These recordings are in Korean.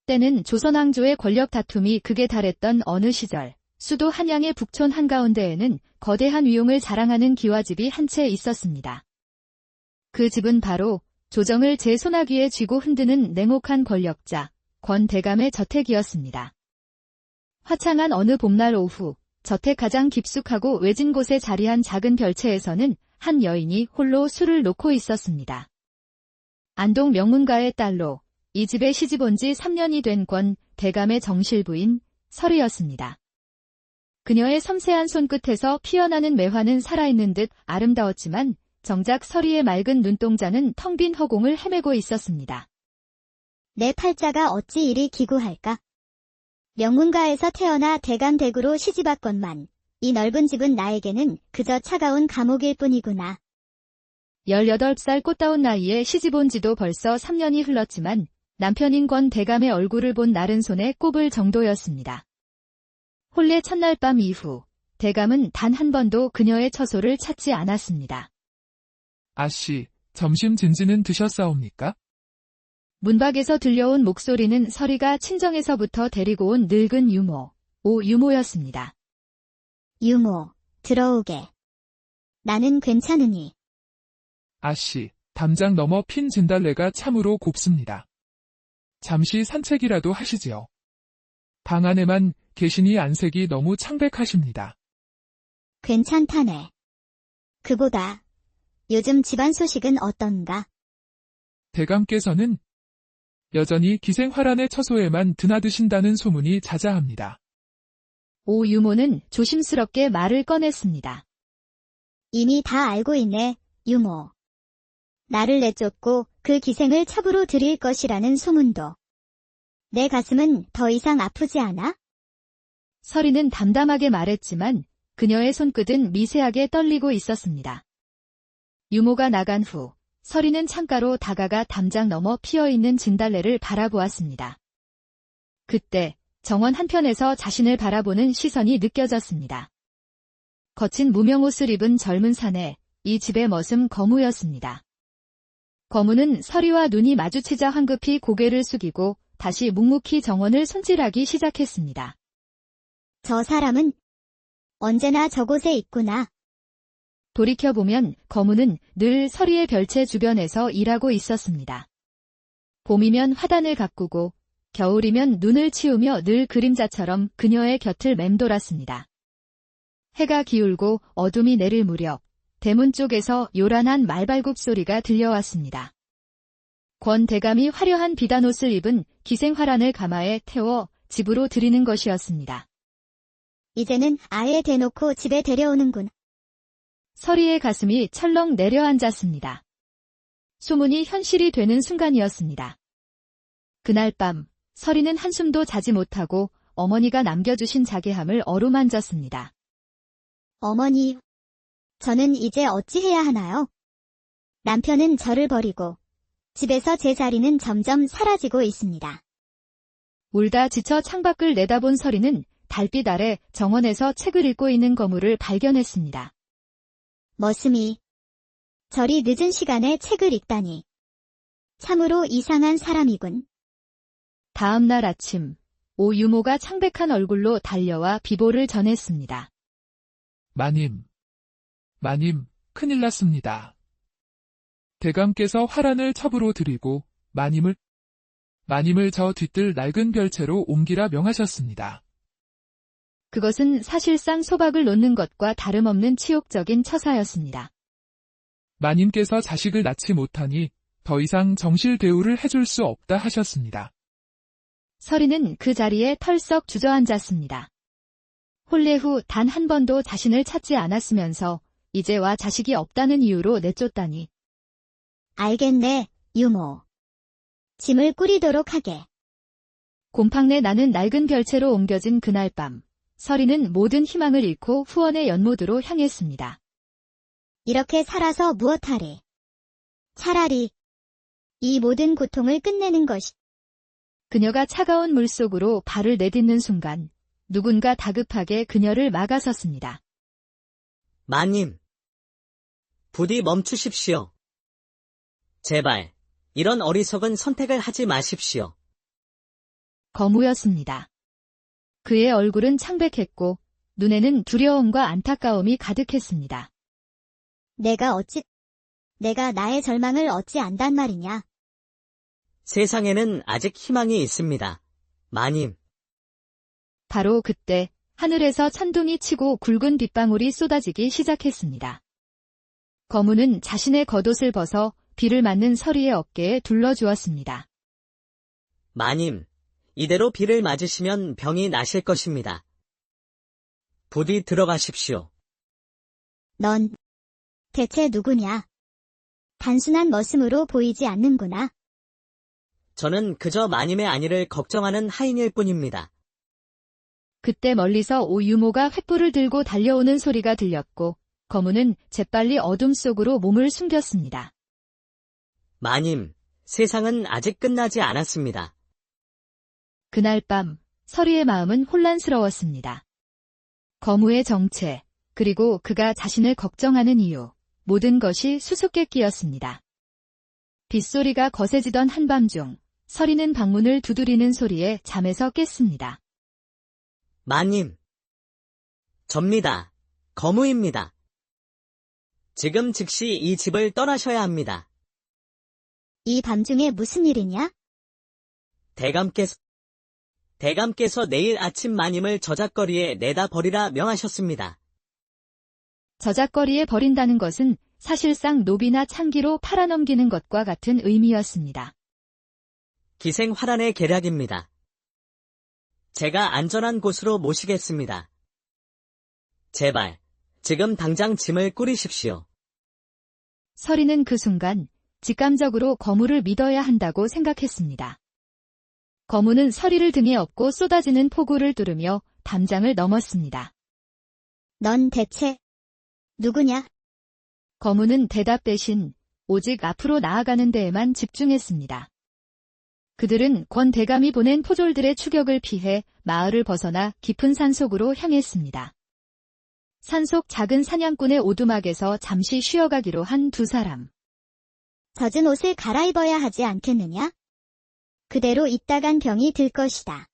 때는 조선왕조의 권력 다툼이 극에 달했던 어느 시절, 수도 한양의 북촌 한가운데에는 거대한 위용을 자랑하는 기와집이 한 채 있었습니다. 그 집은 바로 조정을 제 손아귀에 쥐고 흔드는 냉혹한 권력자, 권대감의 저택이었습니다. 화창한 어느 봄날 오후, 저택 가장 깊숙하고 외진 곳에 자리한 작은 별채에서는 한 여인이 홀로 술을 놓고 있었습니다. 안동 명문가의 딸로 이 집에 시집 온 지 3년이 된 권 대감의 정실 부인 설이었습니다. 그녀의 섬세한 손끝에서 피어나는 매화는 살아있는 듯 아름다웠지만 정작 설이의 맑은 눈동자는 텅 빈 허공을 헤매고 있었습니다. 내 팔자가 어찌 이리 기구할까? 명문가에서 태어나 대감댁으로 시집왔건만 이 넓은 집은 나에게는 그저 차가운 감옥일 뿐이구나. 18살 꽃다운 나이에 시집 온 지도 벌써 3년이 흘렀지만 남편인 권 대감의 얼굴을 본 날은 손에 꼽을 정도였습니다. 혼례 첫날 밤 이후 대감은 단 한 번도 그녀의 처소를 찾지 않았습니다. 아씨, 점심 진지는 드셨사옵니까? 문밖에서 들려온 목소리는 설이가 친정에서부터 데리고 온 늙은 유모, 오유모였습니다. 유모, 들어오게. 나는 괜찮으니. 아씨, 담장 넘어 핀 진달래가 참으로 곱습니다. 잠시 산책이라도 하시지요. 방 안에만 계시니 안색이 너무 창백하십니다. 괜찮다네. 그보다 요즘 집안 소식은 어떤가? 대감께서는 여전히 기생활안의 처소에만 드나드신다는 소문이 자자합니다. 오유모는 조심스럽게 말을 꺼냈습니다. 이미 다 알고 있네, 유모. 나를 내쫓고 그 기생을 첩으로 들일 것이라는 소문도. 내 가슴은 더 이상 아프지 않아? 설이는 담담하게 말했지만 그녀의 손끝은 미세하게 떨리고 있었습니다. 유모가 나간 후 설이는 창가로 다가가 담장 너머 피어있는 진달래를 바라보았습니다. 그때 정원 한편에서 자신을 바라보는 시선이 느껴졌습니다. 거친 무명옷을 입은 젊은 사내, 이 집의 멋은 거무였습니다. 거무는 설이와 눈이 마주치자 황급히 고개를 숙이고 다시 묵묵히 정원을 손질하기 시작했습니다. 저 사람은 언제나 저곳에 있구나. 돌이켜보면 거무는 늘 설이의 별채 주변에서 일하고 있었습니다. 봄이면 화단을 가꾸고 겨울이면 눈을 치우며 늘 그림자처럼 그녀의 곁을 맴돌았습니다. 해가 기울고 어둠이 내릴 무렵 대문 쪽에서 요란한 말발굽 소리가 들려왔습니다. 권 대감이 화려한 비단옷을 입은 기생활안을 가마에 태워 집으로 들이는 것이었습니다. 이제는 아예 대놓고 집에 데려오는군. 설이의 가슴이 철렁 내려앉았습니다. 소문이 현실이 되는 순간이었습니다. 그날 밤 설이는 한숨도 자지 못하고 어머니가 남겨주신 자개함을 어루만졌습니다. 어머니, 저는 이제 어찌해야 하나요? 남편은 저를 버리고 집에서 제 자리는 점점 사라지고 있습니다. 울다 지쳐 창밖을 내다본 설이는 달빛 아래 정원에서 책을 읽고 있는 거무를 발견했습니다. 머슴이 저리 늦은 시간에 책을 읽다니. 참으로 이상한 사람이군. 다음 날 아침, 오유모가 창백한 얼굴로 달려와 비보를 전했습니다. 마님, 큰일 났습니다. 대감께서 활안을 첩으로 들이고 마님을 저 뒤뜰 낡은 별채로 옮기라 명하셨습니다. 그것은 사실상 소박을 놓는 것과 다름없는 치욕적인 처사였습니다. 마님께서 자식을 낳지 못하니 더 이상 정실 대우를 해줄 수 없다 하셨습니다. 설이는 그 자리에 털썩 주저앉았습니다. 혼례 후 단 한 번도 자신을 찾지 않았으면서 이제와 자식이 없다는 이유로 내쫓다니. 알겠네, 유모. 짐을 꾸리도록 하게. 곰팡내 나는 낡은 별채로 옮겨진 그날 밤, 설이는 모든 희망을 잃고 후원의 연못으로 향했습니다. 이렇게 살아서 무엇하리. 차라리 이 모든 고통을 끝내는 것이. 그녀가 차가운 물속으로 발을 내딛는 순간 누군가 다급하게 그녀를 막아섰습니다. 마님, 부디 멈추십시오. 제발 이런 어리석은 선택을 하지 마십시오. 거무였습니다. 그의 얼굴은 창백했고 눈에는 두려움과 안타까움이 가득했습니다. 내가 나의 절망을 어찌 안단 말이냐? 세상에는 아직 희망이 있습니다. 마님, 바로 그때 하늘에서 천둥이 치고 굵은 빗방울이 쏟아지기 시작했습니다. 거무는 자신의 겉옷을 벗어 비를 맞는 서리의 어깨에 둘러주었습니다. 마님, 이대로 비를 맞으시면 병이 나실 것입니다. 부디 들어가십시오. 넌 대체 누구냐? 단순한 머슴으로 보이지 않는구나. 저는 그저 마님의 안위를 걱정하는 하인일 뿐입니다. 그때 멀리서 오 유모가 횃불을 들고 달려오는 소리가 들렸고 거무는 재빨리 어둠 속으로 몸을 숨겼습니다. 마님, 세상은 아직 끝나지 않았습니다. 그날 밤 서리의 마음은 혼란스러웠습니다. 거무의 정체, 그리고 그가 자신을 걱정하는 이유, 모든 것이 수수께끼였습니다. 빗소리가 거세지던 한밤중 서리는 방문을 두드리는 소리에 잠에서 깼습니다. 마님, 접니다. 거무입니다. 지금 즉시 이 집을 떠나셔야 합니다. 이 밤중에 무슨 일이냐? 대감께서 내일 아침 마님을 저작거리에 내다 버리라 명하셨습니다. 저작거리에 버린다는 것은 사실상 노비나 창기로 팔아넘기는 것과 같은 의미였습니다. 기생활안의 계략입니다. 제가 안전한 곳으로 모시겠습니다. 제발, 지금 당장 짐을 꾸리십시오. 서리는 그 순간 직감적으로 거무를 믿어야 한다고 생각했습니다. 거무는 서리를 등에 업고 쏟아지는 폭우를 뚫으며 담장을 넘었습니다. 넌 대체 누구냐? 거무는 대답 대신 오직 앞으로 나아가는 데에만 집중했습니다. 그들은 권 대감이 보낸 포졸들의 추격을 피해 마을을 벗어나 깊은 산속으로 향했습니다. 산속 작은 사냥꾼의 오두막에서 잠시 쉬어가기로 한 두 사람. 젖은 옷을 갈아입어야 하지 않겠느냐? 그대로 있다간 병이 들 것이다.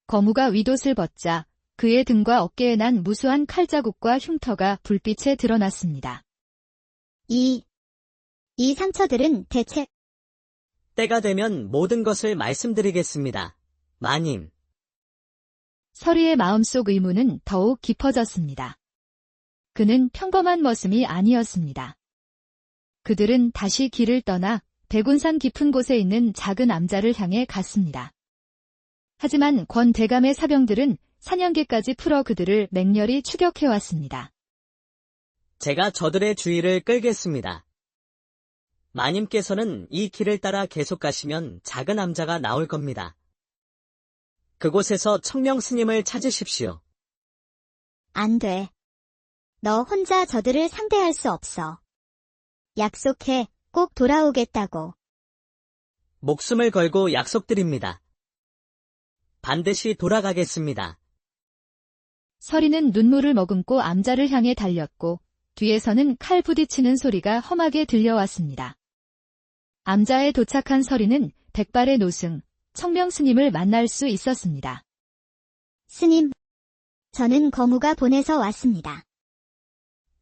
거무가 윗옷을 벗자 그의 등과 어깨에 난 무수한 칼자국과 흉터가 불빛에 드러났습니다. 이 상처들은 대체 때가 되면 모든 것을 말씀드리겠습니다. 마님, 서리의 마음속 의문은 더욱 깊어졌습니다. 그는 평범한 머슴이 아니었습니다. 그들은 다시 길을 떠나 백운산 깊은 곳에 있는 작은 암자를 향해 갔습니다. 하지만 권 대감의 사병들은 사냥개까지 풀어 그들을 맹렬히 추격해왔습니다. 제가 저들의 주의를 끌겠습니다. 마님께서는 이 길을 따라 계속 가시면 작은 암자가 나올 겁니다. 그곳에서 청명 스님을 찾으십시오. 안 돼. 너 혼자 저들을 상대할 수 없어. 약속해, 꼭 돌아오겠다고. 목숨을 걸고 약속드립니다. 반드시 돌아가겠습니다. 서리는 눈물을 머금고 암자를 향해 달렸고 뒤에서는 칼 부딪히는 소리가 험하게 들려왔습니다. 암자에 도착한 서리는 백발의 노승, 청명 스님을 만날 수 있었습니다. 스님, 저는 거무가 보내서 왔습니다.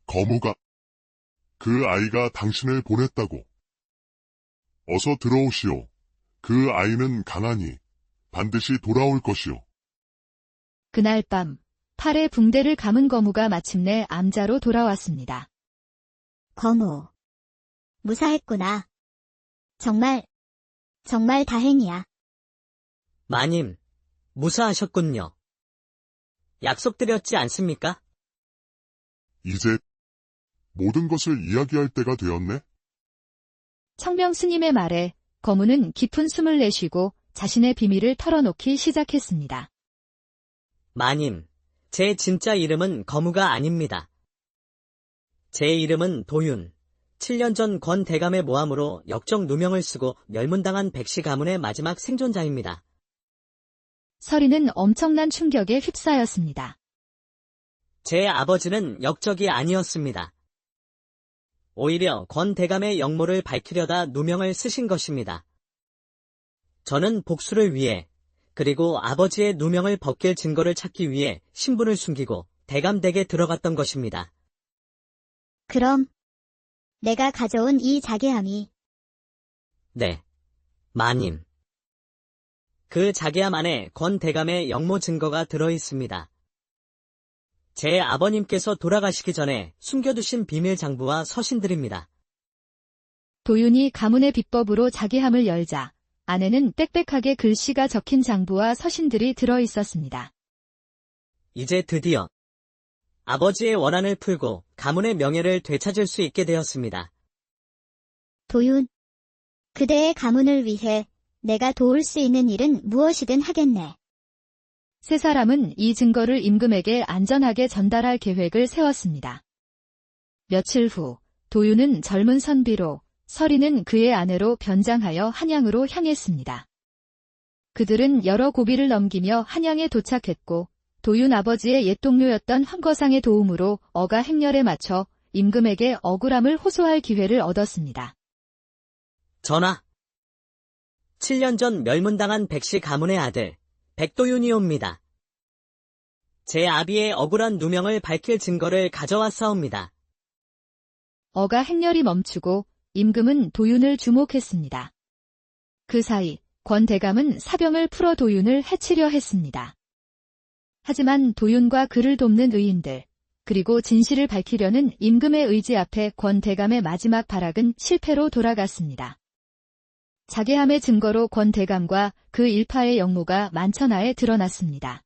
거무가 그 아이가 당신을 보냈다고. 어서 들어오시오. 그 아이는 강하니 반드시 돌아올 것이오. 그날 밤 팔에 붕대를 감은 거무가 마침내 암자로 돌아왔습니다. 거무. 무사했구나. 정말 다행이야. 마님, 무사하셨군요. 약속드렸지 않습니까? 이제 모든 것을 이야기할 때가 되었네. 청명 스님의 말에 거무는 깊은 숨을 내쉬고 자신의 비밀을 털어놓기 시작했습니다. 마님, 제 진짜 이름은 거무가 아닙니다. 제 이름은 도윤. 7년 전 권 대감의 모함으로 역적 누명을 쓰고 멸문당한 백시 가문의 마지막 생존자입니다. 서리는 엄청난 충격에 휩싸였습니다. 제 아버지는 역적이 아니었습니다. 오히려 권 대감의 역모를 밝히려다 누명을 쓰신 것입니다. 저는 복수를 위해 그리고 아버지의 누명을 벗길 증거를 찾기 위해 신분을 숨기고 대감댁에 들어갔던 것입니다. 그럼 내가 가져온 이 자개함이 네, 마님. 그 자개함 안에 권 대감의 영모 증거가 들어 있습니다. 제 아버님께서 돌아가시기 전에 숨겨두신 비밀 장부와 서신들입니다. 도윤이 가문의 비법으로 자개함을 열자 안에는 빽빽하게 글씨가 적힌 장부와 서신들이 들어 있었습니다. 이제 드디어 아버지의 원한을 풀고 가문의 명예를 되찾을 수 있게 되었습니다. 도윤, 그대의 가문을 위해 내가 도울 수 있는 일은 무엇이든 하겠네. 세 사람은 이 증거를 임금에게 안전하게 전달할 계획을 세웠습니다. 며칠 후 도윤은 젊은 선비로, 서리는 그의 아내로 변장하여 한양으로 향했습니다. 그들은 여러 고비를 넘기며 한양에 도착했고 도윤 아버지의 옛 동료였던 황거상의 도움으로 어가 행렬에 맞춰 임금에게 억울함을 호소할 기회를 얻었습니다. 전하, 7년 전 멸문당한 백씨 가문의 아들 백도윤이옵니다. 제 아비의 억울한 누명을 밝힐 증거를 가져왔사옵니다. 어가 행렬이 멈추고 임금은 도윤을 주목했습니다. 그 사이 권 대감은 사병을 풀어 도윤을 해치려 했습니다. 하지만 도윤과 그를 돕는 의인들, 그리고 진실을 밝히려는 임금의 의지 앞에 권 대감의 마지막 발악은 실패로 돌아갔습니다. 자개함의 증거로 권 대감과 그 일파의 영모가 만천하에 드러났습니다.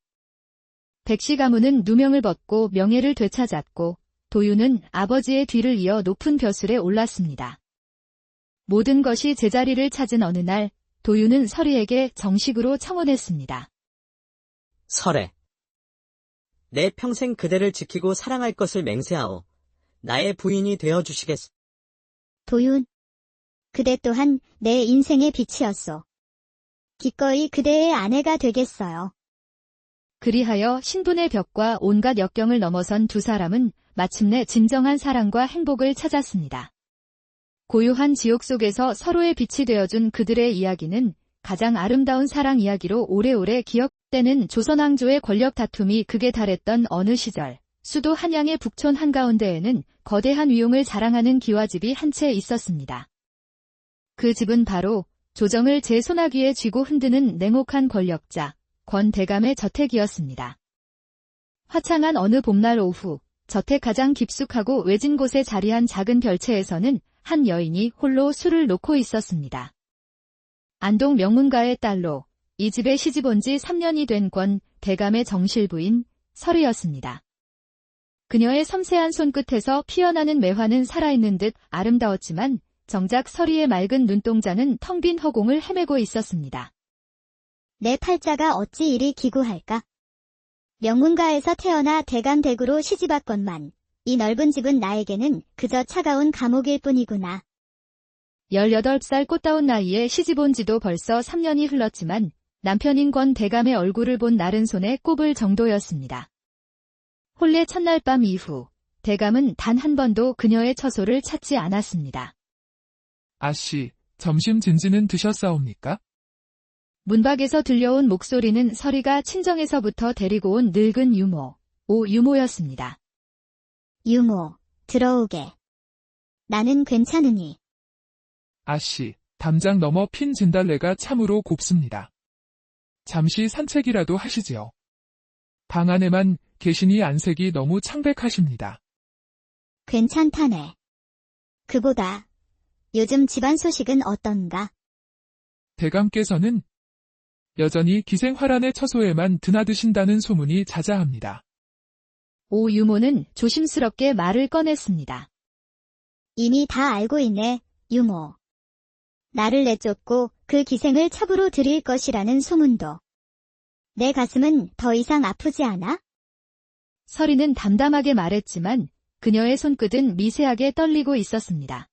백씨 가문은 누명을 벗고 명예를 되찾았고 도윤은 아버지의 뒤를 이어 높은 벼슬에 올랐습니다. 모든 것이 제자리를 찾은 어느 날 도윤은 서리에게 정식으로 청혼했습니다. 설에, 내 평생 그대를 지키고 사랑할 것을 맹세하오. 나의 부인이 되어주시겠소. 도윤, 그대 또한 내 인생의 빛이었소. 기꺼이 그대의 아내가 되겠어요. 그리하여 신분의 벽과 온갖 역경을 넘어선 두 사람은 마침내 진정한 사랑과 행복을 찾았습니다. 고요한 지옥 속에서 서로의 빛이 되어준 그들의 이야기는 가장 아름다운 사랑 이야기로 오래오래 기억되는 조선왕조의 권력 다툼이 극에 달했던 어느 시절, 수도 한양의 북촌 한가운데에는 거대한 위용을 자랑하는 기와집이 한 채 있었습니다. 그 집은 바로 조정을 제 손아귀에 쥐고 흔드는 냉혹한 권력자, 권 대감의 저택이었습니다. 화창한 어느 봄날 오후, 저택 가장 깊숙하고 외진 곳에 자리한 작은 별채에서는 한 여인이 홀로 술을 놓고 있었습니다. 안동 명문가의 딸로 이 집에 시집 온 지 3년이 된 권 대감의 정실 부인 설이었습니다. 그녀의 섬세한 손끝에서 피어나는 매화는 살아있는 듯 아름다웠지만 정작 설이의 맑은 눈동자는 텅 빈 허공을 헤매고 있었습니다. 내 팔자가 어찌 이리 기구할까? 명문가에서 태어나 대감댁으로 시집왔건만 이 넓은 집은 나에게는 그저 차가운 감옥일 뿐이구나. 18살 꽃다운 나이에 시집 온 지도 벌써 3년이 흘렀지만 남편인 권 대감의 얼굴을 본 날은 손에 꼽을 정도였습니다. 혼례 첫날 밤 이후 대감은 단 한 번도 그녀의 처소를 찾지 않았습니다. 아씨, 점심 진지는 드셨사옵니까? 문밖에서 들려온 목소리는 설이가 친정에서부터 데리고 온 늙은 유모, 오 유모였습니다. 유모, 들어오게. 나는 괜찮으니. 아씨, 담장 넘어 핀 진달래가 참으로 곱습니다. 잠시 산책이라도 하시지요. 방 안에만 계시니 안색이 너무 창백하십니다. 괜찮다네. 그보다 요즘 집안 소식은 어떤가? 대감께서는 여전히 기생활안의 처소에만 드나드신다는 소문이 자자합니다. 오 유모는 조심스럽게 말을 꺼냈습니다. 이미 다 알고 있네, 유모. 나를 내쫓고 그 기생을 첩으로 들일 것이라는 소문도. 내 가슴은 더 이상 아프지 않아? 설이는 담담하게 말했지만 그녀의 손끝은 미세하게 떨리고 있었습니다.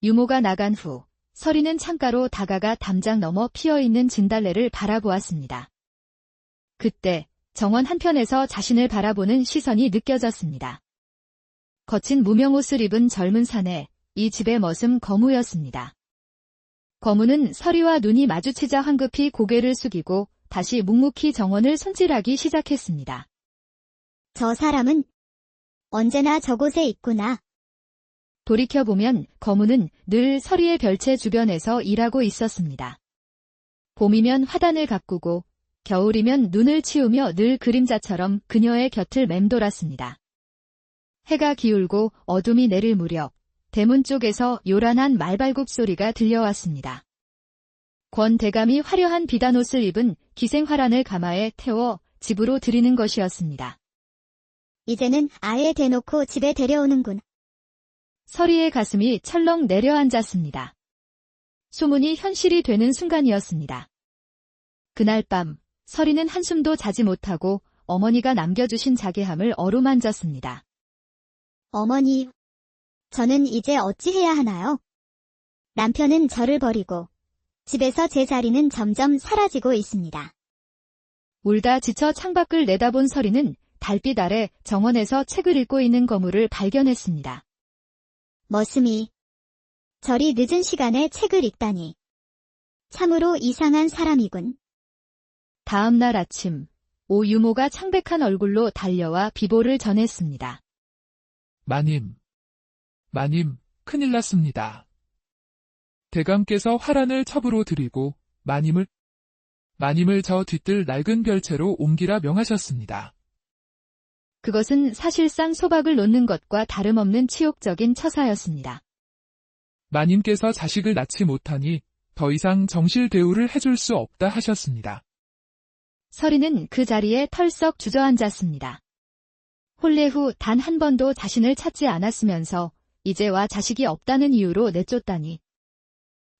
유모가 나간 후 설이는 창가로 다가가 담장 너머 피어있는 진달래를 바라보았습니다. 그때 정원 한편에서 자신을 바라보는 시선이 느껴졌습니다. 거친 무명옷을 입은 젊은 사내, 이 집의 머슴 거무였습니다. 거무는 설이와 눈이 마주치자 황급히 고개를 숙이고 다시 묵묵히 정원을 손질하기 시작했습니다. 저 사람은 언제나 저곳에 있구나. 돌이켜보면 거무는 늘 서리의 별채 주변에서 일하고 있었습니다. 봄이면 화단을 가꾸고 겨울이면 눈을 치우며 늘 그림자처럼 그녀의 곁을 맴돌았습니다. 해가 기울고 어둠이 내릴 무렵 대문 쪽에서 요란한 말발굽 소리가 들려왔습니다. 권 대감이 화려한 비단옷을 입은 기생화란을 가마에 태워 집으로 들이는 것이었습니다. 이제는 아예 대놓고 집에 데려오는군. 서리의 가슴이 철렁 내려앉았습니다. 소문이 현실이 되는 순간이었습니다. 그날 밤 서리는 한숨도 자지 못하고 어머니가 남겨주신 자개함을 어루만졌습니다. 어머니, 저는 이제 어찌해야 하나요? 남편은 저를 버리고 집에서 제 자리는 점점 사라지고 있습니다. 울다 지쳐 창밖을 내다본 서리는 달빛 아래 정원에서 책을 읽고 있는 거무를 발견했습니다. 머슴이 저리 늦은 시간에 책을 읽다니. 참으로 이상한 사람이군. 다음 날 아침, 오 유모가 창백한 얼굴로 달려와 비보를 전했습니다. 마님, 큰일 났습니다. 대감께서 화란을 첩으로 들이고 마님을 저 뒤뜰 낡은 별채로 옮기라 명하셨습니다. 그것은 사실상 소박을 놓는 것과 다름없는 치욕적인 처사였습니다. 마님께서 자식을 낳지 못하니 더 이상 정실 대우를 해줄 수 없다 하셨습니다. 서리는 그 자리에 털썩 주저앉았습니다. 혼례 후 단 한 번도 자신을 찾지 않았으면서 이제와 자식이 없다는 이유로 내쫓다니.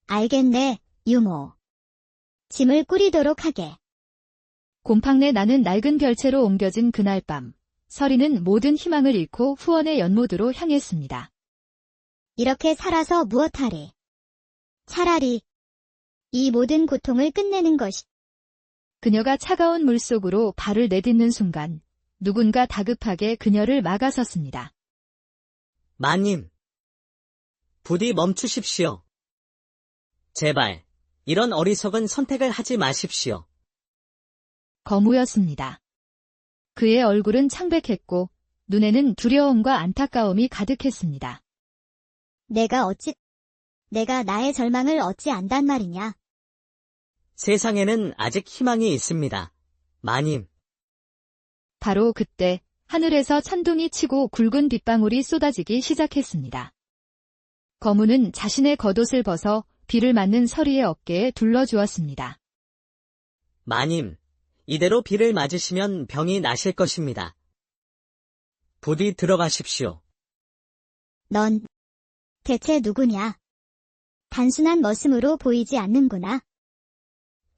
알겠네, 유모. 짐을 꾸리도록 하게. 곰팡내 나는 낡은 별채로 옮겨진 그날 밤, 서리는 모든 희망을 잃고 후원의 연못으로 향했습니다. 이렇게 살아서 무엇하리. 차라리 이 모든 고통을 끝내는 것이. 그녀가 차가운 물속으로 발을 내딛는 순간 누군가 다급하게 그녀를 막아섰습니다. 마님, 부디 멈추십시오. 제발, 이런 어리석은 선택을 하지 마십시오. 거무였습니다. 그의 얼굴은 창백했고 눈에는 두려움과 안타까움이 가득했습니다. 내가 나의 절망을 어찌 안단 말이냐. 세상에는 아직 희망이 있습니다. 마님, 바로 그때 하늘에서 천둥이 치고 굵은 빗방울이 쏟아지기 시작했습니다. 거무는 자신의 겉옷을 벗어 비를 맞는 서리의 어깨에 둘러주었습니다. 마님, 이대로 비를 맞으시면 병이 나실 것입니다. 부디 들어가십시오. 넌 대체 누구냐? 단순한 머슴으로 보이지 않는구나.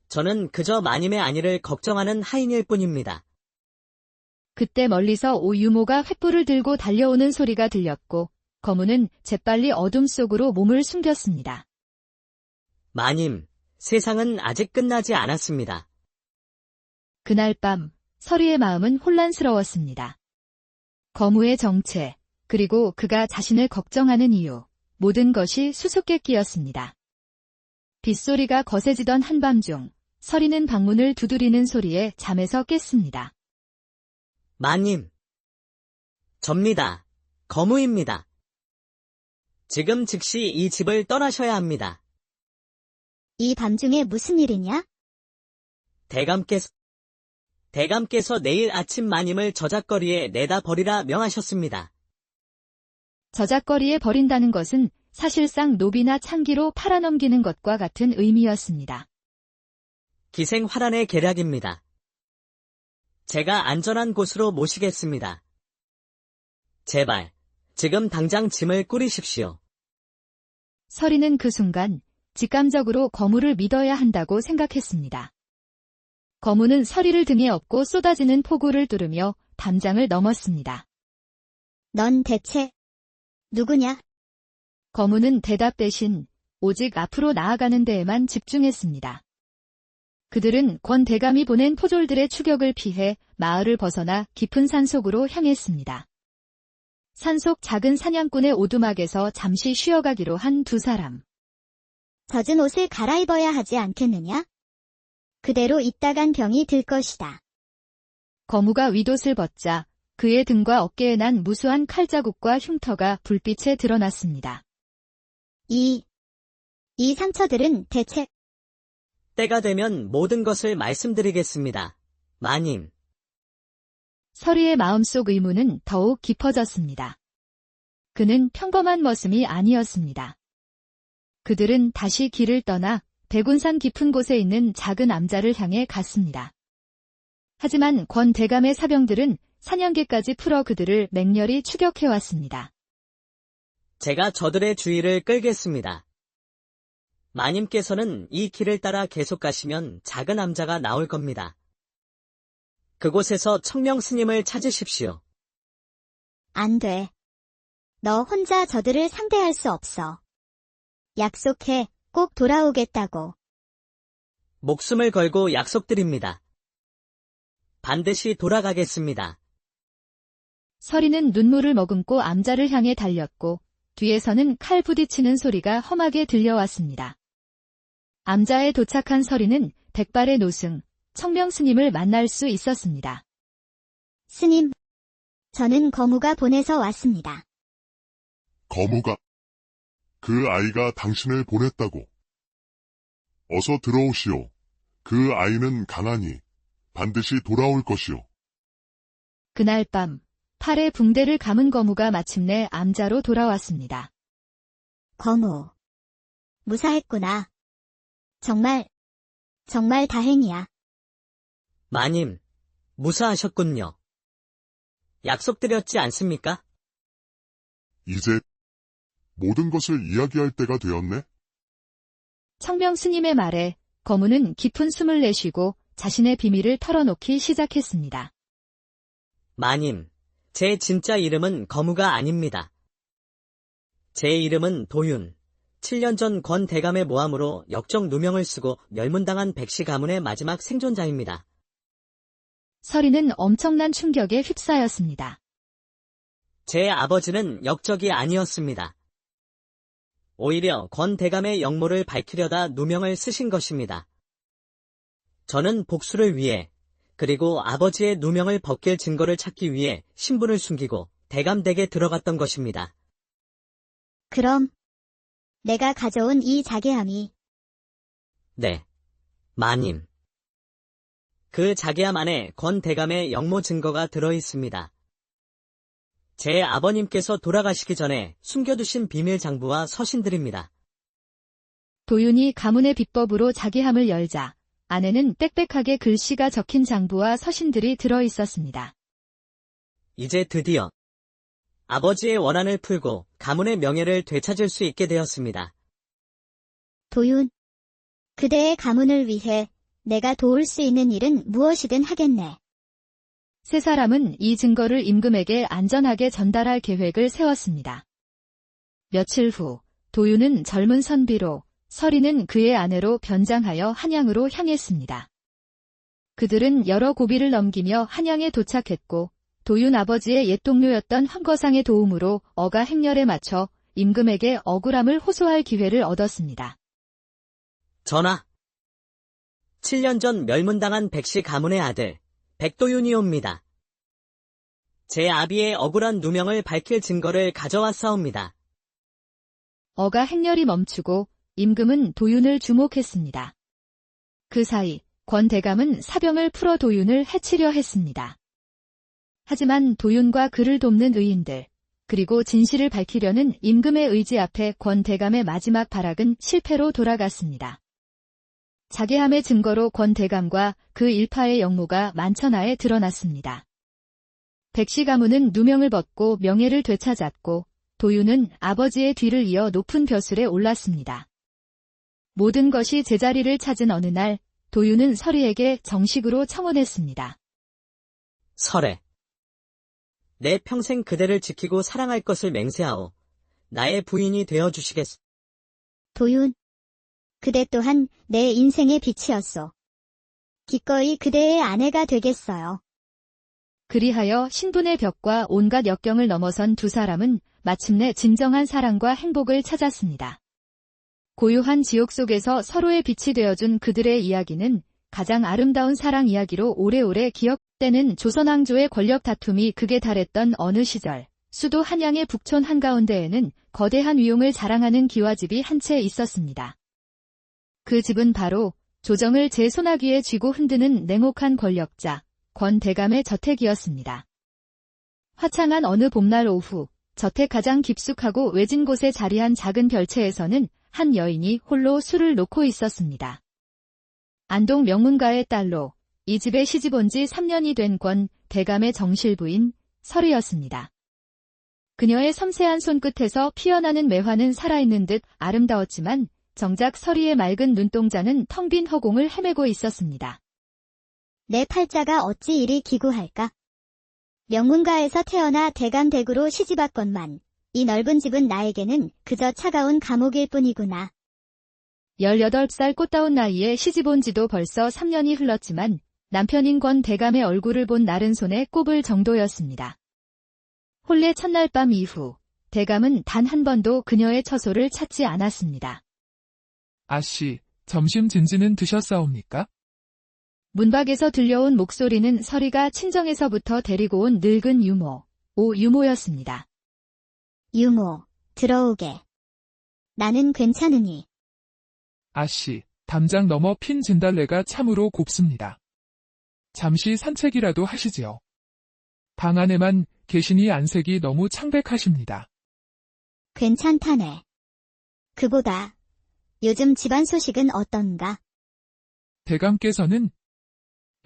저는 그저 마님의 안위를 걱정하는 하인일 뿐입니다. 그때 멀리서 오 유모가 횃불을 들고 달려오는 소리가 들렸고 거무는 재빨리 어둠 속으로 몸을 숨겼습니다. 마님, 세상은 아직 끝나지 않았습니다. 그날 밤 서리의 마음은 혼란스러웠습니다. 거무의 정체, 그리고 그가 자신을 걱정하는 이유, 모든 것이 수수께끼였습니다. 빗소리가 거세지던 한밤중 서리는 방문을 두드리는 소리에 잠에서 깼습니다. 마님, 접니다. 거무입니다. 지금 즉시 이 집을 떠나셔야 합니다. 이 밤중에 무슨 일이냐? 대감께서 내일 아침 마님을 저작거리에 내다 버리라 명하셨습니다. 저작거리에 버린다는 것은 사실상 노비나 창기로 팔아넘기는 것과 같은 의미였습니다. 기생화란의 계략입니다. 제가 안전한 곳으로 모시겠습니다. 제발, 지금 당장 짐을 꾸리십시오. 서리는 그 순간 직감적으로 거무를 믿어야 한다고 생각했습니다. 거무는 서리를 등에 업고 쏟아지는 폭우를 뚫으며 담장을 넘었습니다. 넌 대체 누구냐? 거무는 대답 대신 오직 앞으로 나아가는 데에만 집중했습니다. 그들은 권 대감이 보낸 포졸들의 추격을 피해 마을을 벗어나 깊은 산속으로 향했습니다. 산속 작은 사냥꾼의 오두막에서 잠시 쉬어가기로 한 두 사람. 젖은 옷을 갈아입어야 하지 않겠느냐? 그대로 있다간 병이 들 것이다. 거무가 윗옷을 벗자 그의 등과 어깨에 난 무수한 칼자국과 흉터가 불빛에 드러났습니다. 이 상처들은 대체 때가 되면 모든 것을 말씀드리겠습니다. 마님, 서리의 마음속 의문은 더욱 깊어졌습니다. 그는 평범한 머슴이 아니었습니다. 그들은 다시 길을 떠나 백운산 깊은 곳에 있는 작은 암자를 향해 갔습니다. 하지만 권 대감의 사병들은 사냥개까지 풀어 그들을 맹렬히 추격해왔습니다. 제가 저들의 주의를 끌겠습니다. 마님께서는 이 길을 따라 계속 가시면 작은 암자가 나올 겁니다. 그곳에서 청명 스님을 찾으십시오. 안 돼. 너 혼자 저들을 상대할 수 없어. 약속해, 꼭 돌아오겠다고. 목숨을 걸고 약속드립니다. 반드시 돌아가겠습니다. 서리는 눈물을 머금고 암자를 향해 달렸고 뒤에서는 칼 부딪히는 소리가 험하게 들려왔습니다. 암자에 도착한 서리는 백발의 노승, 청명 스님을 만날 수 있었습니다. 스님, 저는 거무가 보내서 왔습니다. 거무가 그 아이가 당신을 보냈다고. 어서 들어오시오. 그 아이는 강하니 반드시 돌아올 것이오. 그날 밤 팔에 붕대를 감은 거무가 마침내 암자로 돌아왔습니다. 거무. 무사했구나. 정말 다행이야. 마님, 무사하셨군요. 약속드렸지 않습니까? 이제 모든 것을 이야기할 때가 되었네. 청명 스님의 말에 거무는 깊은 숨을 내쉬고 자신의 비밀을 털어놓기 시작했습니다. 마님, 제 진짜 이름은 거무가 아닙니다. 제 이름은 도윤. 7년 전 권 대감의 모함으로 역적 누명을 쓰고 멸문당한 백시 가문의 마지막 생존자입니다. 서리는 엄청난 충격에 휩싸였습니다. 제 아버지는 역적이 아니었습니다. 오히려 권 대감의 역모를 밝히려다 누명을 쓰신 것입니다. 저는 복수를 위해, 그리고 아버지의 누명을 벗길 증거를 찾기 위해 신분을 숨기고 대감댁에 들어갔던 것입니다. 그럼 내가 가져온 이 자개함이 네, 마님. 그 자개함 안에 권 대감의 역모 증거가 들어있습니다. 제 아버님께서 돌아가시기 전에 숨겨두신 비밀 장부와 서신들입니다. 도윤이 가문의 비법으로 자기함을 열자 안에는 빽빽하게 글씨가 적힌 장부와 서신들이 들어있었습니다. 이제 드디어 아버지의 원한을 풀고 가문의 명예를 되찾을 수 있게 되었습니다. 도윤. 그대의 가문을 위해 내가 도울 수 있는 일은 무엇이든 하겠네. 세 사람은 이 증거를 임금에게 안전하게 전달할 계획을 세웠습니다. 며칠 후 도윤은 젊은 선비로 서리는 그의 아내로 변장하여 한양으로 향했습니다. 그들은 여러 고비를 넘기며 한양에 도착했고 도윤 아버지의 옛 동료였던 황거상의 도움으로 어가 행렬에 맞춰 임금에게 억울함을 호소할 기회를 얻었습니다. 전하, 7년 전 멸문당한 백시 가문의 아들 백도윤이옵니다. 제 아비의 억울한 누명을 밝힐 증거를 가져왔사옵니다. 어가 행렬이 멈추고 임금은 도윤을 주목했습니다. 그 사이 권 대감은 사병을 풀어 도윤을 해치려 했습니다. 하지만 도윤과 그를 돕는 의인들, 그리고 진실을 밝히려는 임금의 의지 앞에 권 대감의 마지막 발악은 실패로 돌아갔습니다. 자개함의 증거로 권 대감과 그 일파의 역모가 만천하에 드러났습니다. 백시 가문은 누명을 벗고 명예를 되찾았고 도윤은 아버지의 뒤를 이어 높은 벼슬에 올랐습니다. 모든 것이 제자리를 찾은 어느 날 도윤은 서리에게 정식으로 청혼했습니다. 설에, 내 평생 그대를 지키고 사랑할 것을 맹세하오. 나의 부인이 되어주시겠소. 도윤. 그대 또한 내 인생의 빛이었소. 기꺼이 그대의 아내가 되겠어요. 그리하여 신분의 벽과 온갖 역경을 넘어선 두 사람은 마침내 진정한 사랑과 행복을 찾았습니다. 고요한 지옥 속에서 서로의 빛이 되어준 그들의 이야기는 가장 아름다운 사랑 이야기로 오래오래 기억되는 조선왕조의 권력 다툼이 극에 달했던 어느 시절, 수도 한양의 북촌 한가운데에는 거대한 위용을 자랑하는 기와집이 한 채 있었습니다. 그 집은 바로 조정을 제 손아귀에 쥐고 흔드는 냉혹한 권력자, 권대감의 저택이었습니다. 화창한 어느 봄날 오후, 저택 가장 깊숙하고 외진 곳에 자리한 작은 별채에서는 한 여인이 홀로 술을 놓고 있었습니다. 안동 명문가의 딸로 이 집에 시집 온 지 3년이 된 권 대감의 정실 부인 설이었습니다. 그녀의 섬세한 손끝에서 피어나는 매화는 살아있는 듯 아름다웠지만 정작 설이의 맑은 눈동자는 텅 빈 허공을 헤매고 있었습니다. 내 팔자가 어찌 이리 기구할까? 명문가에서 태어나 대감댁으로 시집왔건만 이 넓은 집은 나에게는 그저 차가운 감옥일 뿐이구나. 18살 꽃다운 나이에 시집 온 지도 벌써 3년이 흘렀지만 남편인 권 대감의 얼굴을 본 날은 손에 꼽을 정도였습니다. 혼례 첫날 밤 이후 대감은 단 한 번도 그녀의 처소를 찾지 않았습니다. 아씨, 점심 진지는 드셨사옵니까? 문 밖에서 들려온 목소리는 설이가 친정에서부터 데리고 온 늙은 유모, 오 유모였습니다. 유모, 들어오게. 나는 괜찮으니. 아씨, 담장 넘어 핀 진달래가 참으로 곱습니다. 잠시 산책이라도 하시지요. 방 안에만 계시니 안색이 너무 창백하십니다. 괜찮다네. 그보다 요즘 집안 소식은 어떤가? 대감께서는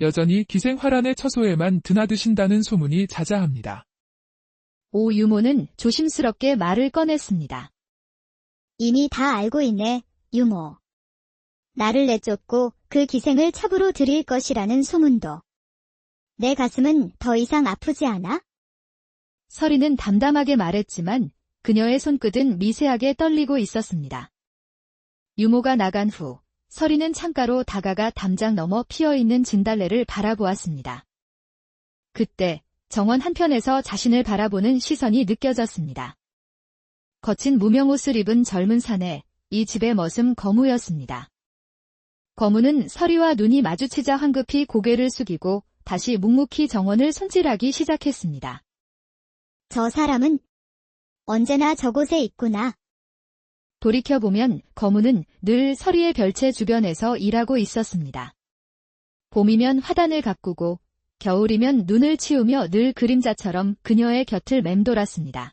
여전히 기생활안의 처소에만 드나드신다는 소문이 자자합니다. 오 유모는 조심스럽게 말을 꺼냈습니다. 이미 다 알고 있네, 유모. 나를 내쫓고 그 기생을 첩으로 들일 것이라는 소문도. 내 가슴은 더 이상 아프지 않아? 설이는 담담하게 말했지만 그녀의 손끝은 미세하게 떨리고 있었습니다. 유모가 나간 후 설이는 창가로 다가가 담장 너머 피어있는 진달래를 바라보았습니다. 그때 정원 한편에서 자신을 바라보는 시선이 느껴졌습니다. 거친 무명옷을 입은 젊은 사내, 이 집의 머슴 거무였습니다. 거무는 설이와 눈이 마주치자 황급히 고개를 숙이고 다시 묵묵히 정원을 손질하기 시작했습니다. 저 사람은 언제나 저곳에 있구나. 돌이켜보면 거무는 늘 설이의 별채 주변에서 일하고 있었습니다. 봄이면 화단을 가꾸고 겨울이면 눈을 치우며 늘 그림자처럼 그녀의 곁을 맴돌았습니다.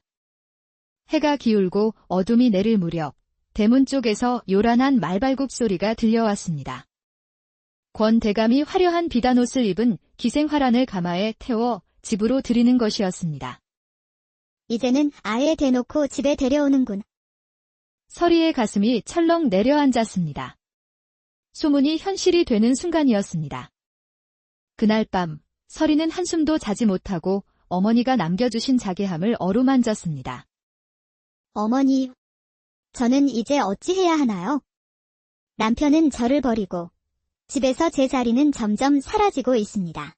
해가 기울고 어둠이 내릴 무렵 대문 쪽에서 요란한 말발굽 소리가 들려왔습니다. 권 대감이 화려한 비단옷을 입은 기생활안을 가마에 태워 집으로 들이는 것이었습니다. 이제는 아예 대놓고 집에 데려오는군. 설이의 가슴이 철렁 내려앉았습니다. 소문이 현실이 되는 순간이었습니다. 그날 밤 설이는 한숨도 자지 못하고 어머니가 남겨주신 자개함을 어루만졌습니다. 어머니, 저는 이제 어찌해야 하나요? 남편은 저를 버리고 집에서 제 자리는 점점 사라지고 있습니다.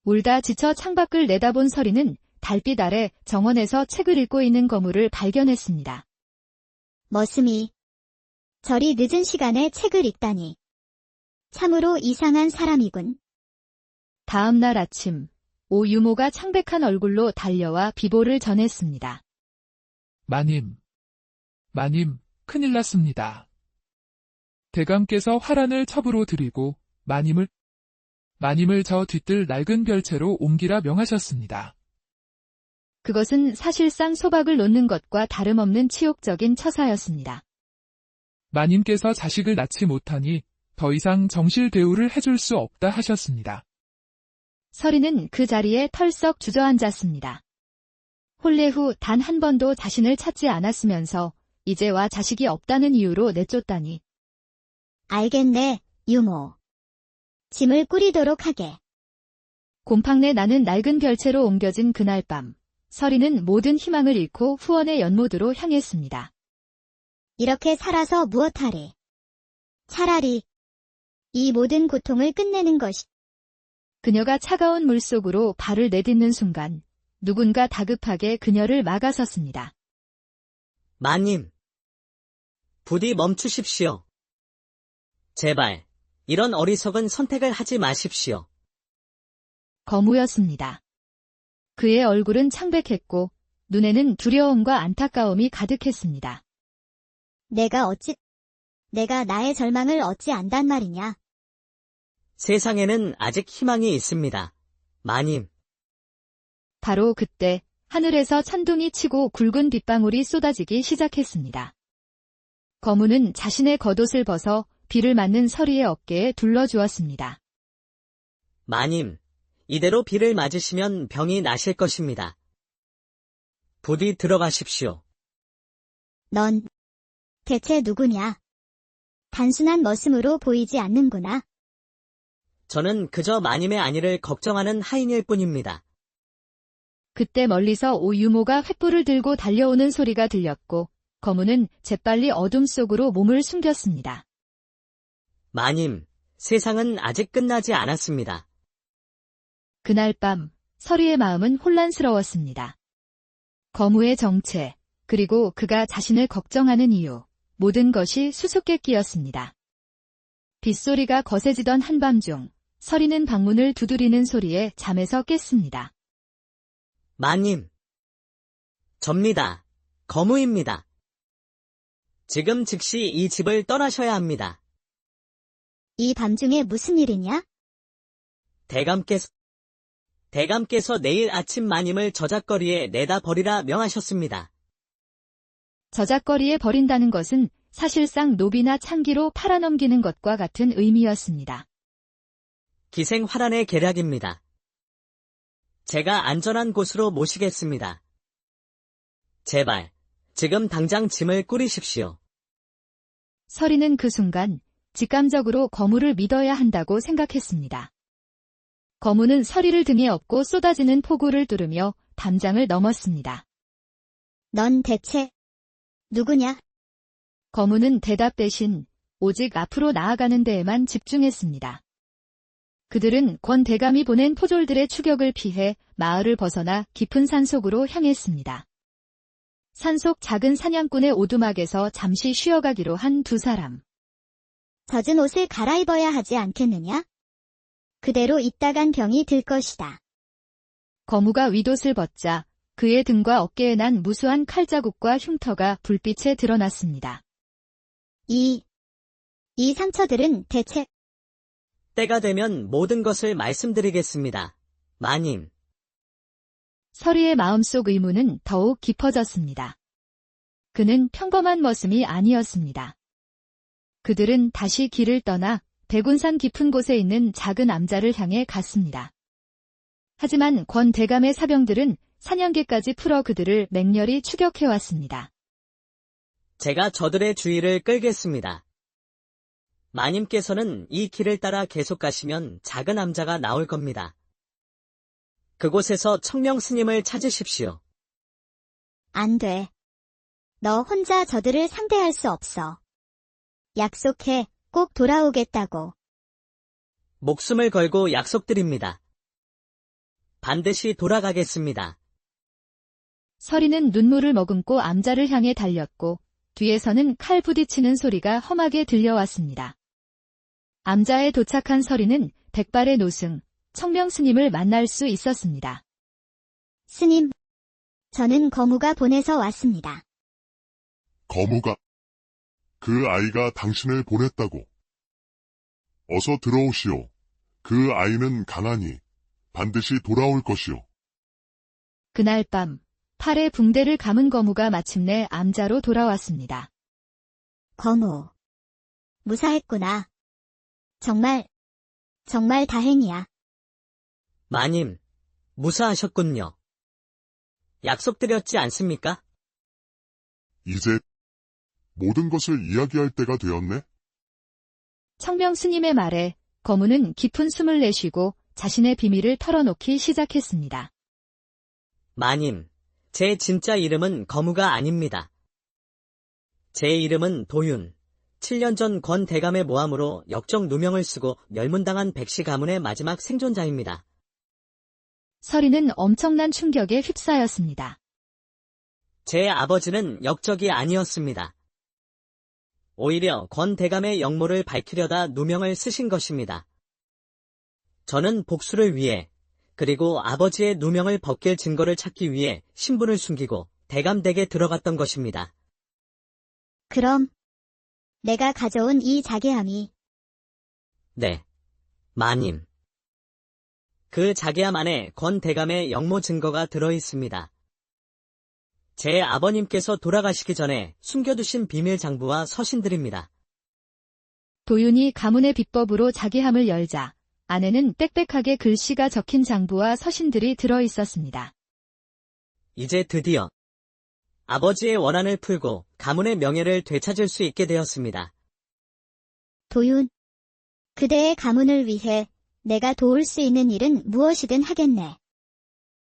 울다 지쳐 창밖을 내다본 설이는 달빛 아래 정원에서 책을 읽고 있는 거무를 발견했습니다. 머슴이 저리 늦은 시간에 책을 읽다니. 참으로 이상한 사람이군. 다음 날 아침, 오 유모가 창백한 얼굴로 달려와 비보를 전했습니다. 마님, 큰일 났습니다. 대감께서 활안을 첩으로 들이고 마님을 저 뒤뜰 낡은 별채로 옮기라 명하셨습니다. 그것은 사실상 소박을 놓는 것과 다름없는 치욕적인 처사였습니다. 마님께서 자식을 낳지 못하니 더 이상 정실 대우를 해줄 수 없다 하셨습니다. 설이는 그 자리에 털썩 주저앉았습니다. 혼례 후 단 한 번도 자신을 찾지 않았으면서 이제와 자식이 없다는 이유로 내쫓다니. 알겠네, 유모. 짐을 꾸리도록 하게. 곰팡내 나는 낡은 별채로 옮겨진 그날 밤, 설이는 모든 희망을 잃고 후원의 연못으로 향했습니다. 이렇게 살아서 무엇하리. 차라리 이 모든 고통을 끝내는 것이. 그녀가 차가운 물속으로 발을 내딛는 순간 누군가 다급하게 그녀를 막아섰습니다. 마님, 부디 멈추십시오. 제발, 이런 어리석은 선택을 하지 마십시오. 거무였습니다. 그의 얼굴은 창백했고 눈에는 두려움과 안타까움이 가득했습니다. 내가 나의 절망을 어찌 안단 말이냐? 세상에는 아직 희망이 있습니다. 마님, 바로 그때 하늘에서 천둥이 치고 굵은 빗방울이 쏟아지기 시작했습니다. 거무는 자신의 겉옷을 벗어 비를 맞는 서리의 어깨에 둘러주었습니다. 마님, 이대로 비를 맞으시면 병이 나실 것입니다. 부디 들어가십시오. 넌 대체 누구냐? 단순한 머슴으로 보이지 않는구나. 저는 그저 마님의 안위를 걱정하는 하인일 뿐입니다. 그때 멀리서 유모가 횃불을 들고 달려오는 소리가 들렸고 거무는 재빨리 어둠 속으로 몸을 숨겼습니다. 마님, 세상은 아직 끝나지 않았습니다. 그날 밤 서리의 마음은 혼란스러웠습니다. 거무의 정체, 그리고 그가 자신을 걱정하는 이유, 모든 것이 수수께끼였습니다. 빗소리가 거세지던 한밤중 서리는 방문을 두드리는 소리에 잠에서 깼습니다. 마님, 접니다. 거무입니다. 지금 즉시 이 집을 떠나셔야 합니다. 이 밤중에 무슨 일이냐? 대감께서 내일 아침 마님을 저작거리에 내다 버리라 명하셨습니다. 저작거리에 버린다는 것은 사실상 노비나 창기로 팔아넘기는 것과 같은 의미였습니다. 기생활안의 계략입니다. 제가 안전한 곳으로 모시겠습니다. 제발, 지금 당장 짐을 꾸리십시오. 서리는 그 순간 직감적으로 거무를 믿어야 한다고 생각했습니다. 거무는 서리를 등에 업고 쏟아지는 폭우를 뚫으며 담장을 넘었습니다. 넌 대체 누구냐? 거무는 대답 대신 오직 앞으로 나아가는 데에만 집중했습니다. 그들은 권 대감이 보낸 포졸들의 추격을 피해 마을을 벗어나 깊은 산속으로 향했습니다. 산속 작은 사냥꾼의 오두막에서 잠시 쉬어가기로 한 두 사람. 젖은 옷을 갈아입어야 하지 않겠느냐? 그대로 있다간 병이 들 것이다. 거무가 윗옷을 벗자 그의 등과 어깨에 난 무수한 칼자국과 흉터가 불빛에 드러났습니다. 이 상처들은 대체 때가 되면 모든 것을 말씀드리겠습니다. 마님, 서리의 마음속 의문은 더욱 깊어졌습니다. 그는 평범한 머슴이 아니었습니다. 그들은 다시 길을 떠나 백운산 깊은 곳에 있는 작은 암자를 향해 갔습니다. 하지만 권 대감의 사병들은 사냥개까지 풀어 그들을 맹렬히 추격해왔습니다. 제가 저들의 주의를 끌겠습니다. 마님께서는 이 길을 따라 계속 가시면 작은 암자가 나올 겁니다. 그곳에서 청명 스님을 찾으십시오. 안 돼. 너 혼자 저들을 상대할 수 없어. 약속해, 꼭 돌아오겠다고. 목숨을 걸고 약속드립니다. 반드시 돌아가겠습니다. 서리는 눈물을 머금고 암자를 향해 달렸고 뒤에서는 칼 부딪히는 소리가 험하게 들려왔습니다. 암자에 도착한 서리는 백발의 노승, 청명 스님을 만날 수 있었습니다. 스님, 저는 거무가 보내서 왔습니다. 거무가 그 아이가 당신을 보냈다고. 어서 들어오시오. 그 아이는 강하니 반드시 돌아올 것이오. 그날 밤 팔에 붕대를 감은 거무가 마침내 암자로 돌아왔습니다. 거무. 무사했구나. 정말 다행이야. 마님, 무사하셨군요. 약속드렸지 않습니까? 이제 모든 것을 이야기할 때가 되었네. 청명 스님의 말에 거무는 깊은 숨을 내쉬고 자신의 비밀을 털어놓기 시작했습니다. 마님, 제 진짜 이름은 거무가 아닙니다. 제 이름은 도윤. 7년 전 권 대감의 모함으로 역적 누명을 쓰고 멸문당한 백시 가문의 마지막 생존자입니다. 서리는 엄청난 충격에 휩싸였습니다. 제 아버지는 역적이 아니었습니다. 오히려 권 대감의 영모를 밝히려다 누명을 쓰신 것입니다. 저는 복수를 위해, 그리고 아버지의 누명을 벗길 증거를 찾기 위해 신분을 숨기고 대감댁에 들어갔던 것입니다. 그럼 내가 가져온 이 자개함이 네, 마님. 그 자개함 안에 권 대감의 영모 증거가 들어있습니다. 제 아버님께서 돌아가시기 전에 숨겨두신 비밀 장부와 서신들입니다. 도윤이 가문의 비법으로 자개함을 열자 안에는 빽빽하게 글씨가 적힌 장부와 서신들이 들어 있었습니다. 이제 드디어 아버지의 원한을 풀고 가문의 명예를 되찾을 수 있게 되었습니다. 도윤, 그대의 가문을 위해 내가 도울 수 있는 일은 무엇이든 하겠네.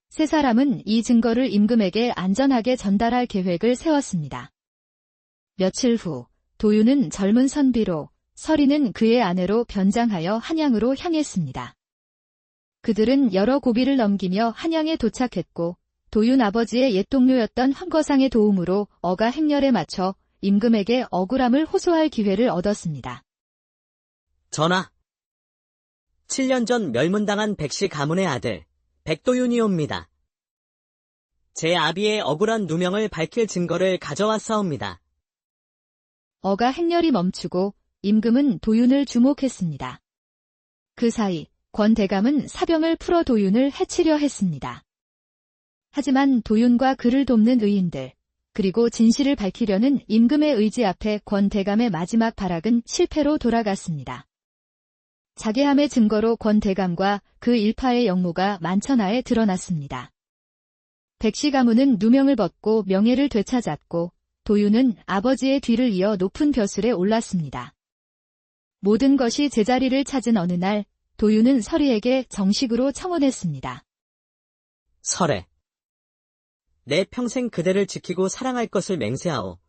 세 사람은 이 증거를 임금에게 안전하게 전달할 계획을 세웠습니다. 며칠 후 도윤은 젊은 선비로, 서리는 그의 아내로 변장하여 한양으로 향했습니다. 그들은 여러 고비를 넘기며 한양에 도착했고 도윤 아버지의 옛 동료였던 황거상의 도움으로 어가 행렬에 맞춰 임금에게 억울함을 호소할 기회를 얻었습니다. 전하, 7년 전 멸문당한 백씨 가문의 아들 백도윤이옵니다. 제 아비의 억울한 누명을 밝힐 증거를 가져왔사옵니다. 어가 행렬이 멈추고 임금은 도윤을 주목했습니다. 그 사이 권 대감은 사병을 풀어 도윤을 해치려 했습니다. 하지만 도윤과 그를 돕는 의인들, 그리고 진실을 밝히려는 임금의 의지 앞에 권 대감의 마지막 발악은 실패로 돌아갔습니다. 자개함의 증거로 권 대감과 그 일파의 영모가 만천하에 드러났습니다. 백씨 가문은 누명을 벗고 명예를 되찾았고 도윤은 아버지의 뒤를 이어 높은 벼슬에 올랐습니다. 모든 것이 제자리를 찾은 어느 날 도윤은 서리에게 정식으로 청혼했습니다. 설에, 내 평생 그대를 지키고 사랑할 것을 맹세하오.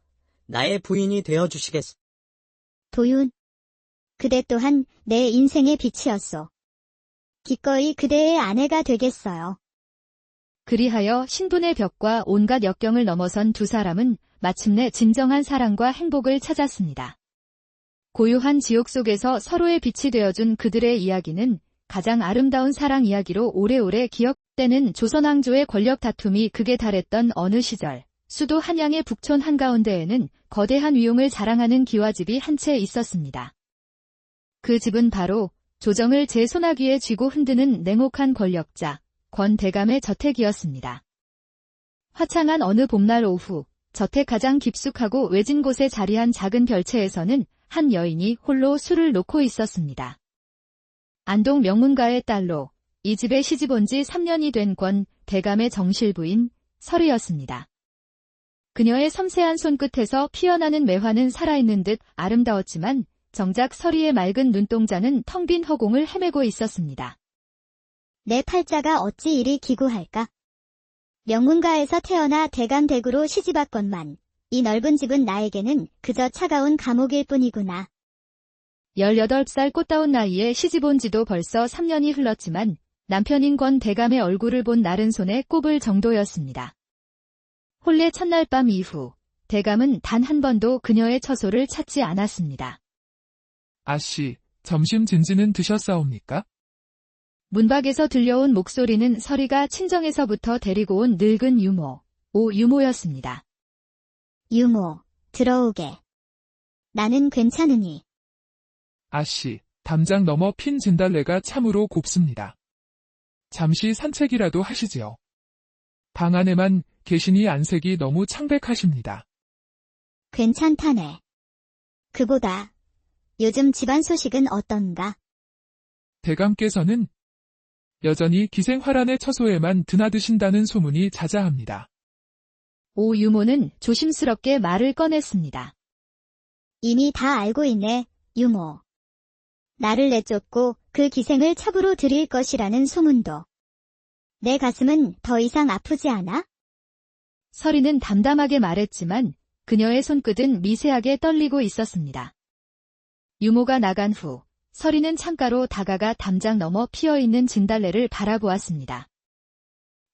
나의 부인이 되어주시겠소. 도윤, 그대 또한 내 인생의 빛이었소. 기꺼이 그대의 아내가 되겠어요. 그리하여 신분의 벽과 온갖 역경을 넘어선 두 사람은 마침내 진정한 사랑과 행복을 찾았습니다. 고요한 지옥 속에서 서로의 빛이 되어준 그들의 이야기는 가장 아름다운 사랑 이야기로 오래오래 기억되는 조선왕조의 권력 다툼이 극에 달했던 어느 시절, 수도 한양의 북촌 한가운데에는 거대한 위용을 자랑하는 기와집이 한 채 있었습니다. 그 집은 바로 조정을 제 손아귀에 쥐고 흔드는 냉혹한 권력자, 권 대감의 저택이었습니다. 화창한 어느 봄날 오후, 저택 가장 깊숙하고 외진 곳에 자리한 작은 별채에서는 한 여인이 홀로 술을 놓고 있었습니다. 안동 명문가의 딸로 이 집에 시집 온 지 3년이 된 권 대감의 정실 부인 설이었습니다. 그녀의 섬세한 손끝에서 피어나는 매화는 살아있는 듯 아름다웠지만 정작 설이의 맑은 눈동자는 텅 빈 허공을 헤매고 있었습니다. 내 팔자가 어찌 이리 기구할까? 명문가에서 태어나 대감댁으로 시집왔건만 이 넓은 집은 나에게는 그저 차가운 감옥일 뿐이구나. 18살 꽃다운 나이에 시집 온 지도 벌써 3년이 흘렀지만 남편인 권 대감의 얼굴을 본 날은 손에 꼽을 정도였습니다. 혼례 첫날 밤 이후 대감은 단 한 번도 그녀의 처소를 찾지 않았습니다. 아씨, 점심 진지는 드셨사옵니까? 문 밖에서 들려온 목소리는 설이가 친정에서부터 데리고 온 늙은 유모, 오 유모였습니다. 유모, 들어오게. 나는 괜찮으니. 아씨, 담장 넘어 핀 진달래가 참으로 곱습니다. 잠시 산책이라도 하시지요. 방 안에만 계시니 안색이 너무 창백하십니다. 괜찮다네. 그보다 요즘 집안 소식은 어떤가? 대감께서는 여전히 기생활안의 처소에만 드나드신다는 소문이 자자합니다. 오 유모는 조심스럽게 말을 꺼냈습니다. 이미 다 알고 있네, 유모. 나를 내쫓고 그 기생을 첩으로 들일 것이라는 소문도. 내 가슴은 더 이상 아프지 않아? 설이는 담담하게 말했지만 그녀의 손끝은 미세하게 떨리고 있었습니다. 유모가 나간 후 설이는 창가로 다가가 담장 너머 피어있는 진달래를 바라보았습니다.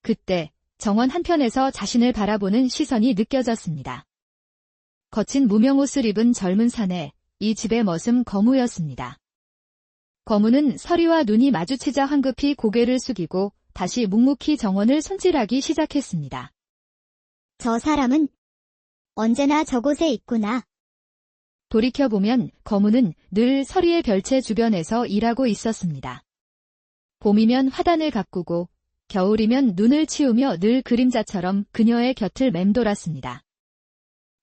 그때 정원 한편에서 자신을 바라보는 시선이 느껴졌습니다. 거친 무명옷을 입은 젊은 사내, 이 집의 멋은 거무였습니다. 거무는 서리와 눈이 마주치자 황급히 고개를 숙이고 다시 묵묵히 정원을 손질하기 시작했습니다. 저 사람은 언제나 저곳에 있구나. 돌이켜보면 거무는 늘 서리의 별채 주변에서 일하고 있었습니다. 봄이면 화단을 가꾸고 겨울이면 눈을 치우며 늘 그림자처럼 그녀의 곁을 맴돌았습니다.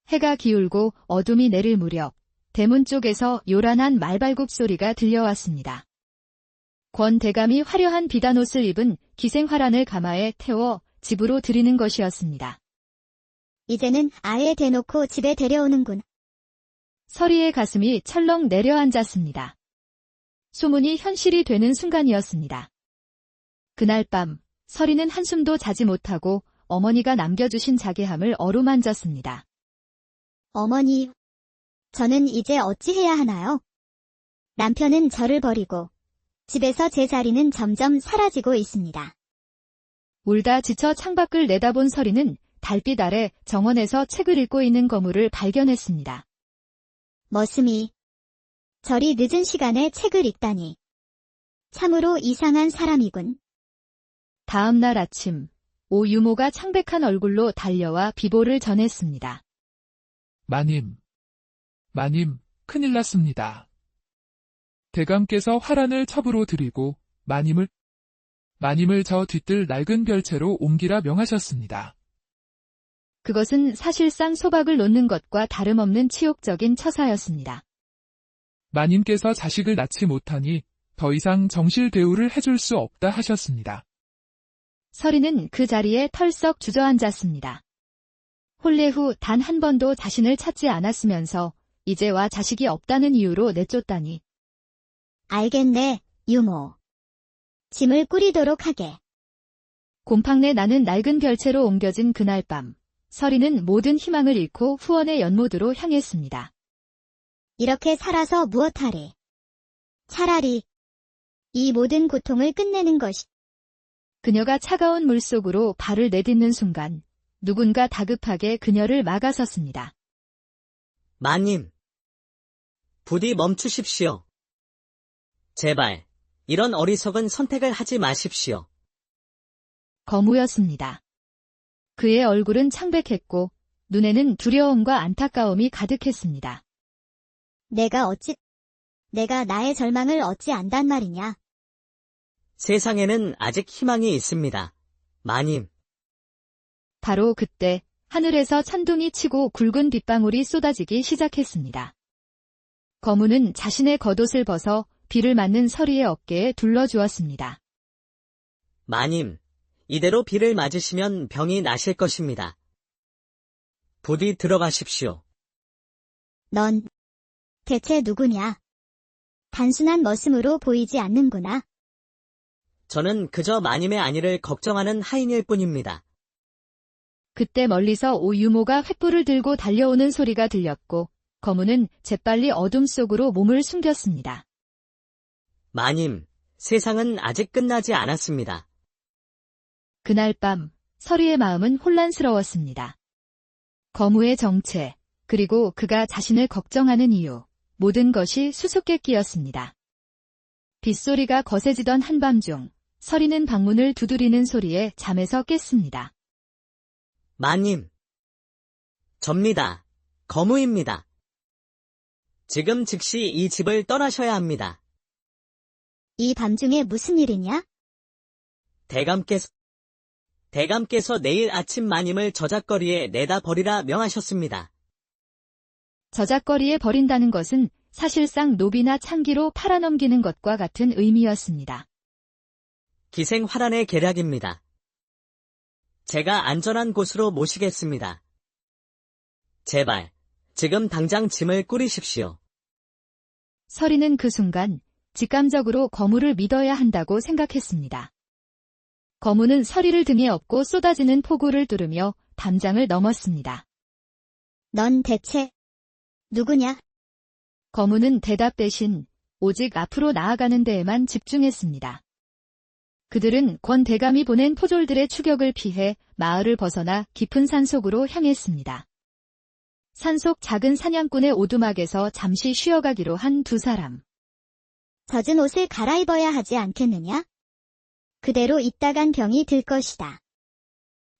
해가 기울고 어둠이 내릴 무렵 대문 쪽에서 요란한 말발굽 소리가 들려왔습니다. 권 대감이 화려한 비단옷을 입은 기생화란을 가마에 태워 집으로 들이는 것이었습니다. 이제는 아예 대놓고 집에 데려오는군. 서리의 가슴이 철렁 내려앉았습니다. 소문이 현실이 되는 순간이었습니다. 그날 밤 서리는 한숨도 자지 못하고 어머니가 남겨주신 자개함을 어루만졌습니다. 어머니, 저는 이제 어찌해야 하나요? 남편은 저를 버리고 집에서 제 자리는 점점 사라지고 있습니다. 울다 지쳐 창밖을 내다본 서리는 달빛 아래 정원에서 책을 읽고 있는 거무를 발견했습니다. 머슴이 저리 늦은 시간에 책을 읽다니. 참으로 이상한 사람이군. 다음 날 아침, 오 유모가 창백한 얼굴로 달려와 비보를 전했습니다. 마님, 큰일 났습니다. 대감께서 화란을 첩으로 들이고 마님을 저 뒤뜰 낡은 별채로 옮기라 명하셨습니다. 그것은 사실상 소박을 놓는 것과 다름없는 치욕적인 처사였습니다. 마님께서 자식을 낳지 못하니 더 이상 정실 대우를 해줄 수 없다 하셨습니다. 서리는 그 자리에 털썩 주저앉았습니다. 혼례 후 단 한 번도 자신을 찾지 않았으면서 이제와 자식이 없다는 이유로 내쫓다니. 알겠네, 유모. 짐을 꾸리도록 하게. 곰팡내 나는 낡은 별채로 옮겨진 그날 밤, 서리는 모든 희망을 잃고 후원의 연못으로 향했습니다. 이렇게 살아서 무엇하리. 차라리 이 모든 고통을 끝내는 것이. 그녀가 차가운 물속으로 발을 내딛는 순간 누군가 다급하게 그녀를 막아섰습니다. 마님, 부디 멈추십시오. 제발, 이런 어리석은 선택을 하지 마십시오. 거무였습니다. 그의 얼굴은 창백했고 눈에는 두려움과 안타까움이 가득했습니다. 내가 나의 절망을 어찌 안단 말이냐. 세상에는 아직 희망이 있습니다. 마님, 바로 그때 하늘에서 천둥이 치고 굵은 빗방울이 쏟아지기 시작했습니다. 거무는 자신의 겉옷을 벗어 비를 맞는 서리의 어깨에 둘러주었습니다. 마님, 이대로 비를 맞으시면 병이 나실 것입니다. 부디 들어가십시오. 넌 대체 누구냐? 단순한 머슴으로 보이지 않는구나. 저는 그저 마님의 안위를 걱정하는 하인일 뿐입니다. 그때 멀리서 오 유모가 횃불을 들고 달려오는 소리가 들렸고 거무는 재빨리 어둠 속으로 몸을 숨겼습니다. 마님, 세상은 아직 끝나지 않았습니다. 그날 밤 서리의 마음은 혼란스러웠습니다. 거무의 정체, 그리고 그가 자신을 걱정하는 이유, 모든 것이 수수께끼였습니다. 빗소리가 거세지던 한밤중 서리는 방문을 두드리는 소리에 잠에서 깼습니다. 마님, 접니다. 거무입니다. 지금 즉시 이 집을 떠나셔야 합니다. 이 밤중에 무슨 일이냐? 대감께서 내일 아침 마님을 저작거리에 내다 버리라 명하셨습니다. 저작거리에 버린다는 것은 사실상 노비나 창기로 팔아넘기는 것과 같은 의미였습니다. 기생화란의 계략입니다. 제가 안전한 곳으로 모시겠습니다. 제발, 지금 당장 짐을 꾸리십시오. 서리는 그 순간 직감적으로 거무를 믿어야 한다고 생각했습니다. 거무는 서리를 등에 업고 쏟아지는 폭우를 뚫으며 담장을 넘었습니다. 넌 대체 누구냐? 거무는 대답 대신 오직 앞으로 나아가는 데에만 집중했습니다. 그들은 권 대감이 보낸 포졸들의 추격을 피해 마을을 벗어나 깊은 산속으로 향했습니다. 산속 작은 사냥꾼의 오두막에서 잠시 쉬어가기로 한 두 사람. 젖은 옷을 갈아입어야 하지 않겠느냐? 그대로 있다간 병이 들 것이다.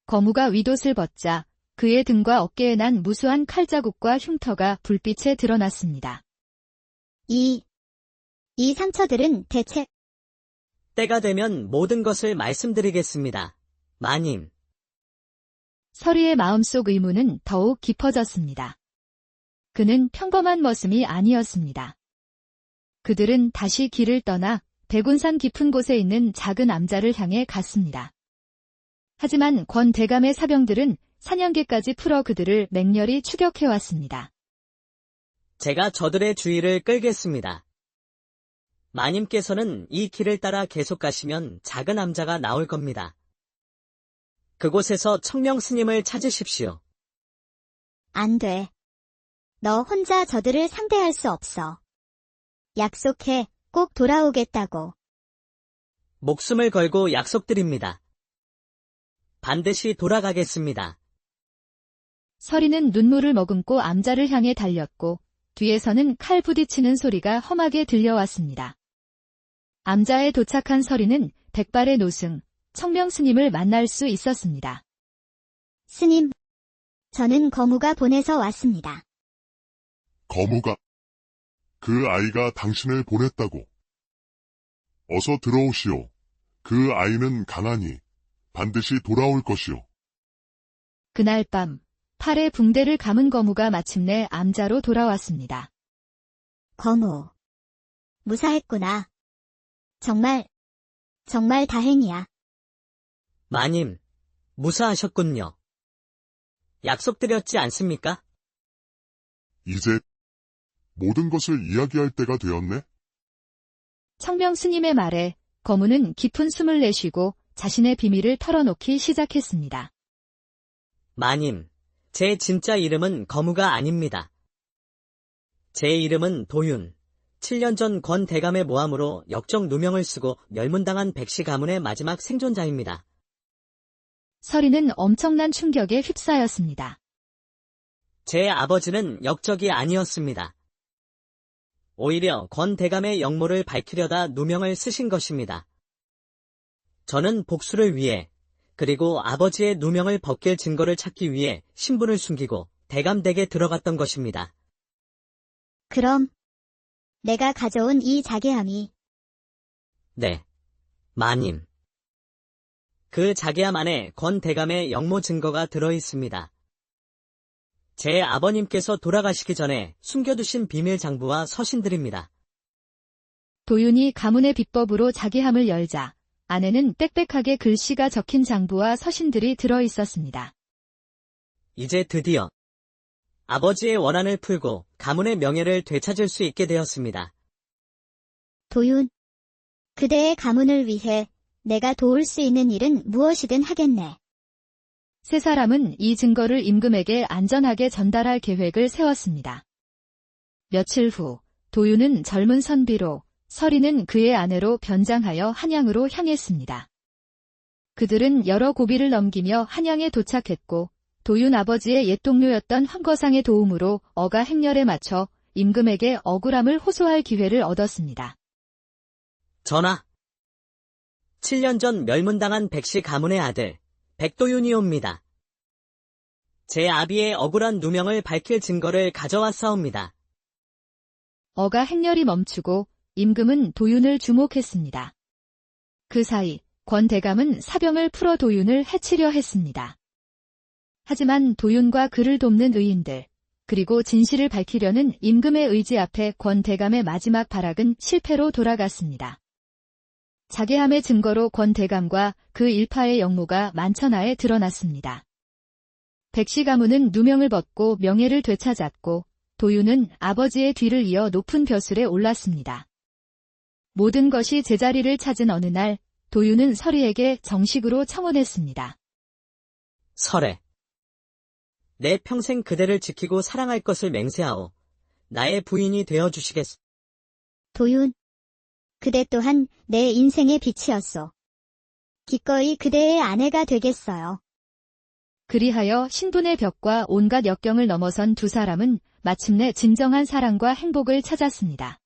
거무가 윗옷을 벗자 그의 등과 어깨에 난 무수한 칼자국과 흉터가 불빛에 드러났습니다. 이 상처들은 대체 때가 되면 모든 것을 말씀드리겠습니다. 마님, 서리의 마음속 의문은 더욱 깊어졌습니다. 그는 평범한 머슴이 아니었습니다. 그들은 다시 길을 떠나 백운산 깊은 곳에 있는 작은 암자를 향해 갔습니다. 하지만 권 대감의 사병들은 사냥개까지 풀어 그들을 맹렬히 추격해왔습니다. 제가 저들의 주의를 끌겠습니다. 마님께서는 이 길을 따라 계속 가시면 작은 암자가 나올 겁니다. 그곳에서 청명 스님을 찾으십시오. 안 돼. 너 혼자 저들을 상대할 수 없어. 약속해, 꼭 돌아오겠다고. 목숨을 걸고 약속드립니다. 반드시 돌아가겠습니다. 서리는 눈물을 머금고 암자를 향해 달렸고 뒤에서는 칼 부딪히는 소리가 험하게 들려왔습니다. 암자에 도착한 서리는 백발의 노승, 청명 스님을 만날 수 있었습니다. 스님, 저는 거무가 보내서 왔습니다. 거무가 그 아이가 당신을 보냈다고. 어서 들어오시오. 그 아이는 강하니 반드시 돌아올 것이오. 그날 밤 팔에 붕대를 감은 거무가 마침내 암자로 돌아왔습니다. 거무. 무사했구나. 정말 다행이야. 마님, 무사하셨군요. 약속드렸지 않습니까? 이제 모든 것을 이야기할 때가 되었네. 청명 스님의 말에 거무는 깊은 숨을 내쉬고 자신의 비밀을 털어놓기 시작했습니다. 마님, 제 진짜 이름은 거무가 아닙니다. 제 이름은 도윤. 7년 전 권 대감의 모함으로 역적 누명을 쓰고 멸문당한 백시 가문의 마지막 생존자입니다. 서리는 엄청난 충격에 휩싸였습니다. 제 아버지는 역적이 아니었습니다. 오히려 권 대감의 역모를 밝히려다 누명을 쓰신 것입니다. 저는 복수를 위해, 그리고 아버지의 누명을 벗길 증거를 찾기 위해 신분을 숨기고 대감댁에 들어갔던 것입니다. 그럼 내가 가져온 이 자개함이 네, 마님. 그 자개함 안에 권 대감의 역모 증거가 들어있습니다. 제 아버님께서 돌아가시기 전에 숨겨두신 비밀 장부와 서신들입니다. 도윤이 가문의 비법으로 자기함을 열자 안에는 빽빽하게 글씨가 적힌 장부와 서신들이 들어있었습니다. 이제 드디어 아버지의 원한을 풀고 가문의 명예를 되찾을 수 있게 되었습니다. 도윤. 그대의 가문을 위해 내가 도울 수 있는 일은 무엇이든 하겠네. 세 사람은 이 증거를 임금에게 안전하게 전달할 계획을 세웠습니다. 며칠 후 도윤은 젊은 선비로, 서리는 그의 아내로 변장하여 한양으로 향했습니다. 그들은 여러 고비를 넘기며 한양에 도착했고 도윤 아버지의 옛 동료였던 황거상의 도움으로 어가 행렬에 맞춰 임금에게 억울함을 호소할 기회를 얻었습니다. 전하, 7년 전 멸문당한 백시 가문의 아들 백도윤이옵니다. 제 아비의 억울한 누명을 밝힐 증거를 가져왔사옵니다. 어가 행렬이 멈추고 임금은 도윤을 주목했습니다. 그 사이 권 대감은 사병을 풀어 도윤을 해치려 했습니다. 하지만 도윤과 그를 돕는 의인들, 그리고 진실을 밝히려는 임금의 의지 앞에 권 대감의 마지막 발악은 실패로 돌아갔습니다. 자개함의 증거로 권 대감과 그 일파의 역모가 만천하에 드러났습니다. 백시 가문은 누명을 벗고 명예를 되찾았고 도윤은 아버지의 뒤를 이어 높은 벼슬에 올랐습니다. 모든 것이 제자리를 찾은 어느 날 도윤은 서리에게 정식으로 청혼했습니다. 설에, 내 평생 그대를 지키고 사랑할 것을 맹세하오. 나의 부인이 되어주시겠소. 도윤. 그대 또한 내 인생의 빛이었소. 기꺼이 그대의 아내가 되겠어요. 그리하여 신분의 벽과 온갖 역경을 넘어선 두 사람은 마침내 진정한 사랑과 행복을 찾았습니다.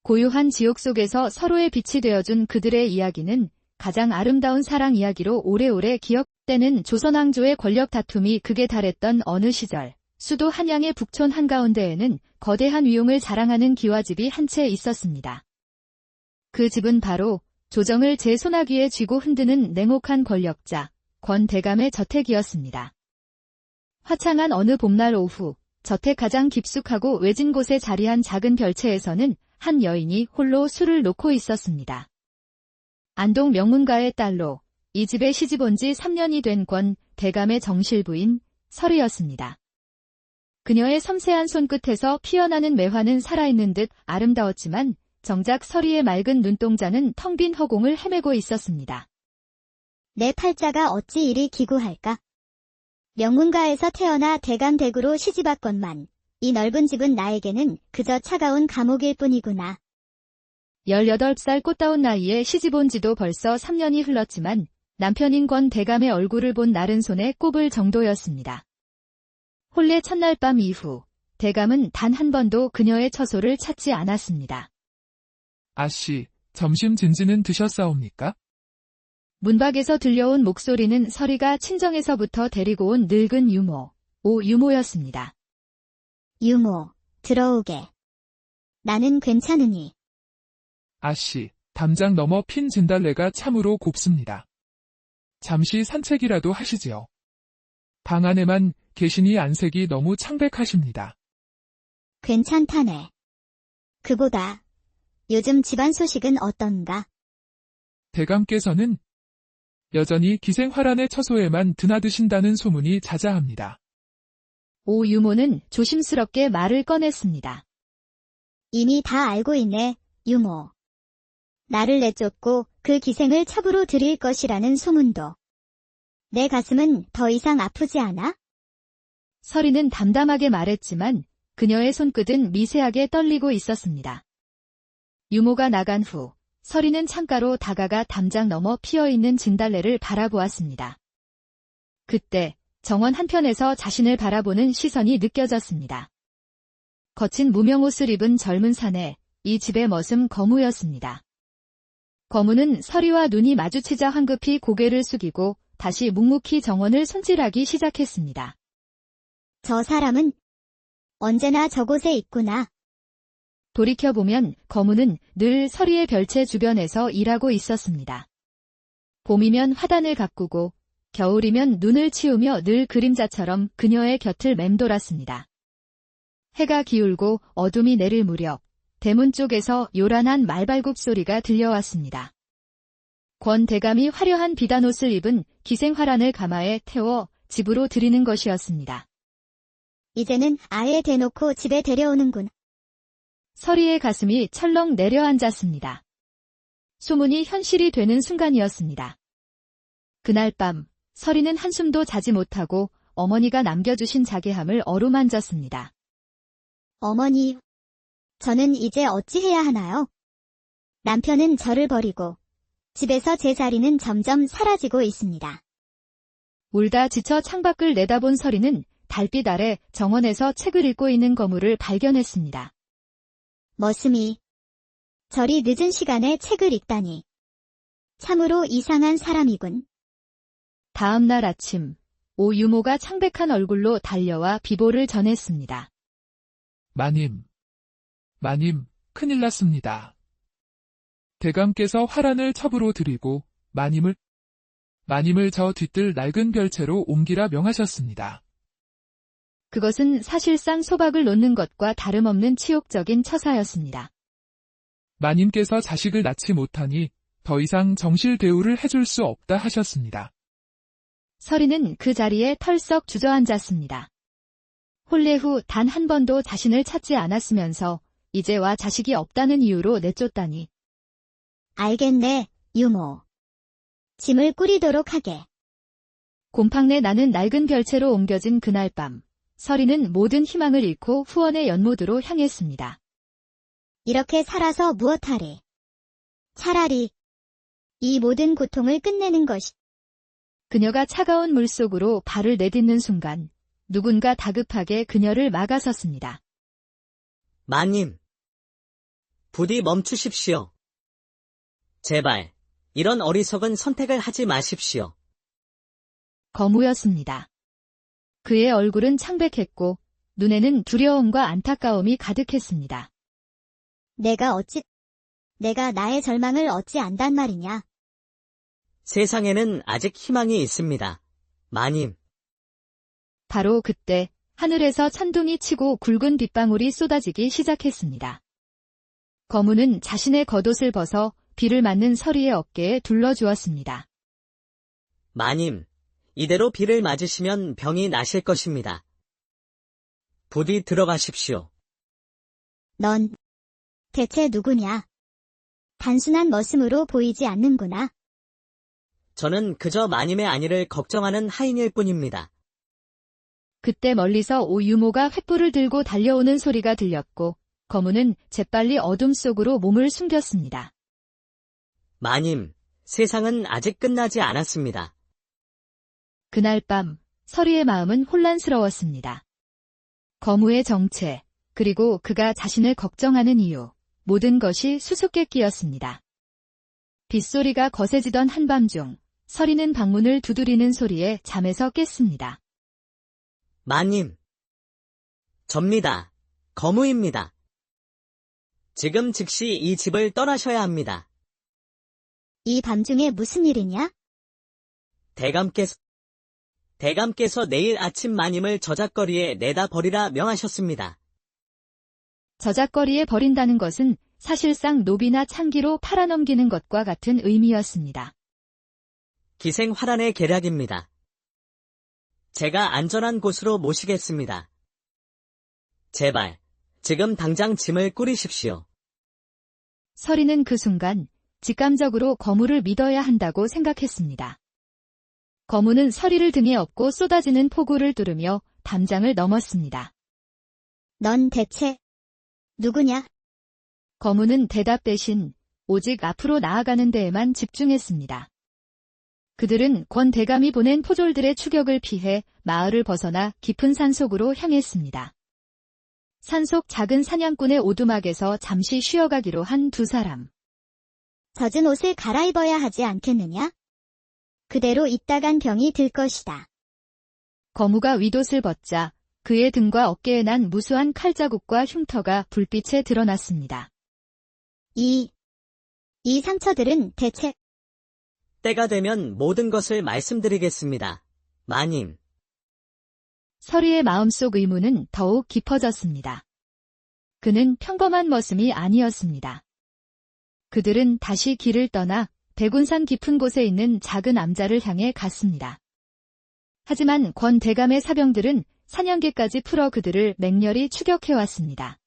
고요한 지옥 속에서 서로의 빛이 되어준 그들의 이야기는 가장 아름다운 사랑 이야기로 오래오래 기억되는 조선왕조의 권력 다툼이 극에 달했던 어느 시절, 수도 한양의 북촌 한가운데에는 거대한 위용을 자랑하는 기와집이 한 채 있었습니다. 그 집은 바로 조정을 제 소나귀에 쥐고 흔드는 냉혹한 권력자, 권대감의 저택이었습니다. 화창한 어느 봄날 오후, 저택 가장 깊숙하고 외진 곳에 자리한 작은 별채에서는 한 여인이 홀로 술을 놓고 있었습니다. 안동 명문가의 딸로 이 집에 시집 온 지 3년이 된 권 대감의 정실부인 설이었습니다. 그녀의 섬세한 손끝에서 피어나는 매화는 살아있는 듯 아름다웠지만 정작 설이의 맑은 눈동자는 텅 빈 허공을 헤매고 있었습니다. 내 팔자가 어찌 이리 기구할까? 명문가에서 태어나 대감댁으로 시집왔건만 이 넓은 집은 나에게는 그저 차가운 감옥일 뿐이구나. 18살 꽃다운 나이에 시집 온 지도 벌써 3년이 흘렀지만 남편인 권 대감의 얼굴을 본 날은 손에 꼽을 정도였습니다. 혼례 첫날 밤 이후 대감은 단 한 번도 그녀의 처소를 찾지 않았습니다. 아씨, 점심 진지는 드셨사옵니까? 문 밖에서 들려온 목소리는 설이가 친정에서부터 데리고 온 늙은 유모, 오 유모였습니다. 유모, 들어오게. 나는 괜찮으니. 아씨, 담장 넘어 핀 진달래가 참으로 곱습니다. 잠시 산책이라도 하시지요. 방 안에만 계시니 안색이 너무 창백하십니다. 괜찮다네. 그보다 요즘 집안 소식은 어떤가? 대감께서는 여전히 기생화란의 처소에만 드나드신다는 소문이 자자합니다. 오 유모는 조심스럽게 말을 꺼냈습니다. 이미 다 알고 있네, 유모. 나를 내쫓고 그 기생을 첩으로 들일 것이라는 소문도. 내 가슴은 더 이상 아프지 않아? 설이는 담담하게 말했지만 그녀의 손끝은 미세하게 떨리고 있었습니다. 유모가 나간 후 설이는 창가로 다가가 담장 너머 피어있는 진달래를 바라보았습니다. 그때 정원 한편에서 자신을 바라보는 시선이 느껴졌습니다. 거친 무명옷을 입은 젊은 사내, 이 집의 멋은 거무였습니다. 거무는 설이와 눈이 마주치자 황급히 고개를 숙이고 다시 묵묵히 정원을 손질하기 시작했습니다. 저 사람은 언제나 저곳에 있구나. 돌이켜보면 거무는 늘 설이의 별채 주변에서 일하고 있었습니다. 봄이면 화단을 가꾸고 겨울이면 눈을 치우며 늘 그림자처럼 그녀의 곁을 맴돌았습니다. 해가 기울고 어둠이 내릴 무렵 대문 쪽에서 요란한 말발굽 소리가 들려왔습니다. 권 대감이 화려한 비단옷을 입은 기생화란을 가마에 태워 집으로 들이는 것이었습니다. 이제는 아예 대놓고 집에 데려오는군. 설이의 가슴이 철렁 내려앉았습니다. 소문이 현실이 되는 순간이었습니다. 그날 밤 설이는 한숨도 자지 못하고 어머니가 남겨주신 자개함을 어루만졌습니다. 어머니, 저는 이제 어찌해야 하나요? 남편은 저를 버리고 집에서 제 자리는 점점 사라지고 있습니다. 울다 지쳐 창밖을 내다본 설이는 달빛 아래 정원에서 책을 읽고 있는 거무를 발견했습니다. 머슴이 저리 늦은 시간에 책을 읽다니. 참으로 이상한 사람이군. 다음 날 아침, 오 유모가 창백한 얼굴로 달려와 비보를 전했습니다. 마님, 큰일 났습니다. 대감께서 화란을 첩으로 들이고 마님을 저 뒤뜰 낡은 별채로 옮기라 명하셨습니다. 그것은 사실상 소박을 놓는 것과 다름없는 치욕적인 처사였습니다. 마님께서 자식을 낳지 못하니 더 이상 정실 대우를 해줄 수 없다 하셨습니다. 설이는 그 자리에 털썩 주저앉았습니다. 혼례 후 단 한 번도 자신을 찾지 않았으면서 이제와 자식이 없다는 이유로 내쫓다니. 알겠네, 유모. 짐을 꾸리도록 하게. 곰팡내 나는 낡은 별채로 옮겨진 그날 밤, 설이는 모든 희망을 잃고 후원의 연못으로 향했습니다. 이렇게 살아서 무엇하리. 차라리 이 모든 고통을 끝내는 것이. 그녀가 차가운 물속으로 발을 내딛는 순간 누군가 다급하게 그녀를 막아섰습니다. 마님. 부디 멈추십시오. 제발, 이런 어리석은 선택을 하지 마십시오. 거무였습니다. 그의 얼굴은 창백했고 눈에는 두려움과 안타까움이 가득했습니다. 내가 나의 절망을 어찌 안단 말이냐? 세상에는 아직 희망이 있습니다. 마님. 바로 그때 하늘에서 천둥이 치고 굵은 빗방울이 쏟아지기 시작했습니다. 거무는 자신의 겉옷을 벗어 비를 맞는 서리의 어깨에 둘러주었습니다. 마님, 이대로 비를 맞으시면 병이 나실 것입니다. 부디 들어가십시오. 넌 대체 누구냐? 단순한 머슴으로 보이지 않는구나. 저는 그저 마님의 안위를 걱정하는 하인일 뿐입니다. 그때 멀리서 오 유모가 횃불을 들고 달려오는 소리가 들렸고 거무는 재빨리 어둠 속으로 몸을 숨겼습니다. 마님, 세상은 아직 끝나지 않았습니다. 그날 밤 서리의 마음은 혼란스러웠습니다. 거무의 정체, 그리고 그가 자신을 걱정하는 이유, 모든 것이 수수께끼였습니다. 빗소리가 거세지던 한밤중 서리는 방문을 두드리는 소리에 잠에서 깼습니다. 마님. 접니다. 거무입니다. 지금 즉시 이 집을 떠나셔야 합니다. 이 밤중에 무슨 일이냐? 대감께서 내일 아침 마님을 저작거리에 내다 버리라 명하셨습니다. 저작거리에 버린다는 것은 사실상 노비나 창기로 팔아넘기는 것과 같은 의미였습니다. 기생활안의 계략입니다. 제가 안전한 곳으로 모시겠습니다. 제발, 지금 당장 짐을 꾸리십시오. 서리는 그 순간 직감적으로 거무를 믿어야 한다고 생각했습니다. 거무는 서리를 등에 업고 쏟아지는 폭우를 뚫으며 담장을 넘었습니다. 넌 대체 누구냐? 거무는 대답 대신 오직 앞으로 나아가는 데에만 집중했습니다. 그들은 권 대감이 보낸 포졸들의 추격을 피해 마을을 벗어나 깊은 산속으로 향했습니다. 산속 작은 사냥꾼의 오두막에서 잠시 쉬어가기로 한 두 사람. 젖은 옷을 갈아입어야 하지 않겠느냐? 그대로 있다간 병이 들 것이다. 거무가 윗옷을 벗자 그의 등과 어깨에 난 무수한 칼자국과 흉터가 불빛에 드러났습니다. 이 상처들은 대체 때가 되면 모든 것을 말씀드리겠습니다. 마님. 서리의 마음속 의문은 더욱 깊어졌습니다. 그는 평범한 머슴이 아니었습니다. 그들은 다시 길을 떠나 백운산 깊은 곳에 있는 작은 암자를 향해 갔습니다. 하지만 권 대감의 사병들은 사냥개까지 풀어 그들을 맹렬히 추격해왔습니다.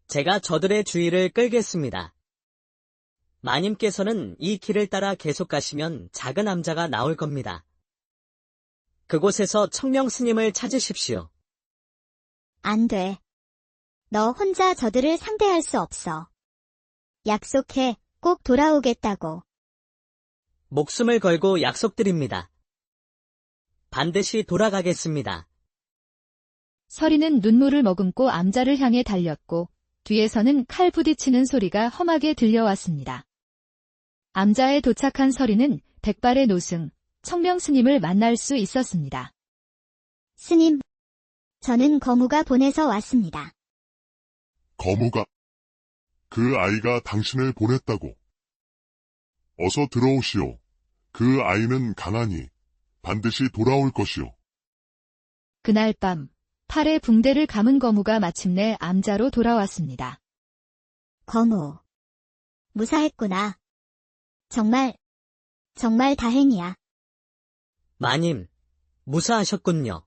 제가 저들의 주의를 끌겠습니다. 마님께서는 이 길을 따라 계속 가시면 작은 암자가 나올 겁니다. 그곳에서 청명 스님을 찾으십시오. 안 돼. 너 혼자 저들을 상대할 수 없어. 약속해, 꼭 돌아오겠다고. 목숨을 걸고 약속드립니다. 반드시 돌아가겠습니다. 서리는 눈물을 머금고 암자를 향해 달렸고 뒤에서는 칼 부딪히는 소리가 험하게 들려왔습니다. 암자에 도착한 서리는 백발의 노승, 청명 스님을 만날 수 있었습니다. 스님, 저는 거무가 보내서 왔습니다. 거무가 그 아이가 당신을 보냈다고. 어서 들어오시오. 그 아이는 강하니 반드시 돌아올 것이오. 그날 밤 팔에 붕대를 감은 거무가 마침내 암자로 돌아왔습니다. 거무. 무사했구나. 정말 다행이야. 마님, 무사하셨군요.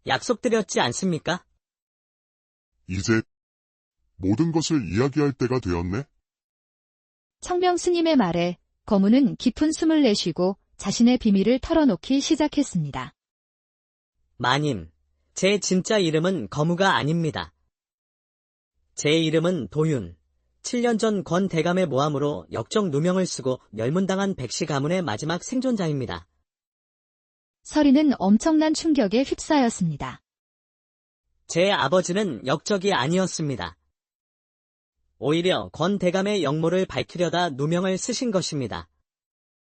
약속드렸지 않습니까? 이제 모든 것을 이야기할 때가 되었네. 청명 스님의 말에 거무는 깊은 숨을 내쉬고 자신의 비밀을 털어놓기 시작했습니다. 마님, 제 진짜 이름은 거무가 아닙니다. 제 이름은 도윤, 7년 전 권 대감의 모함으로 역적 누명을 쓰고 멸문당한 백씨 가문의 마지막 생존자입니다. 서리는 엄청난 충격에 휩싸였습니다. 제 아버지는 역적이 아니었습니다. 오히려 권 대감의 역모를 밝히려다 누명을 쓰신 것입니다.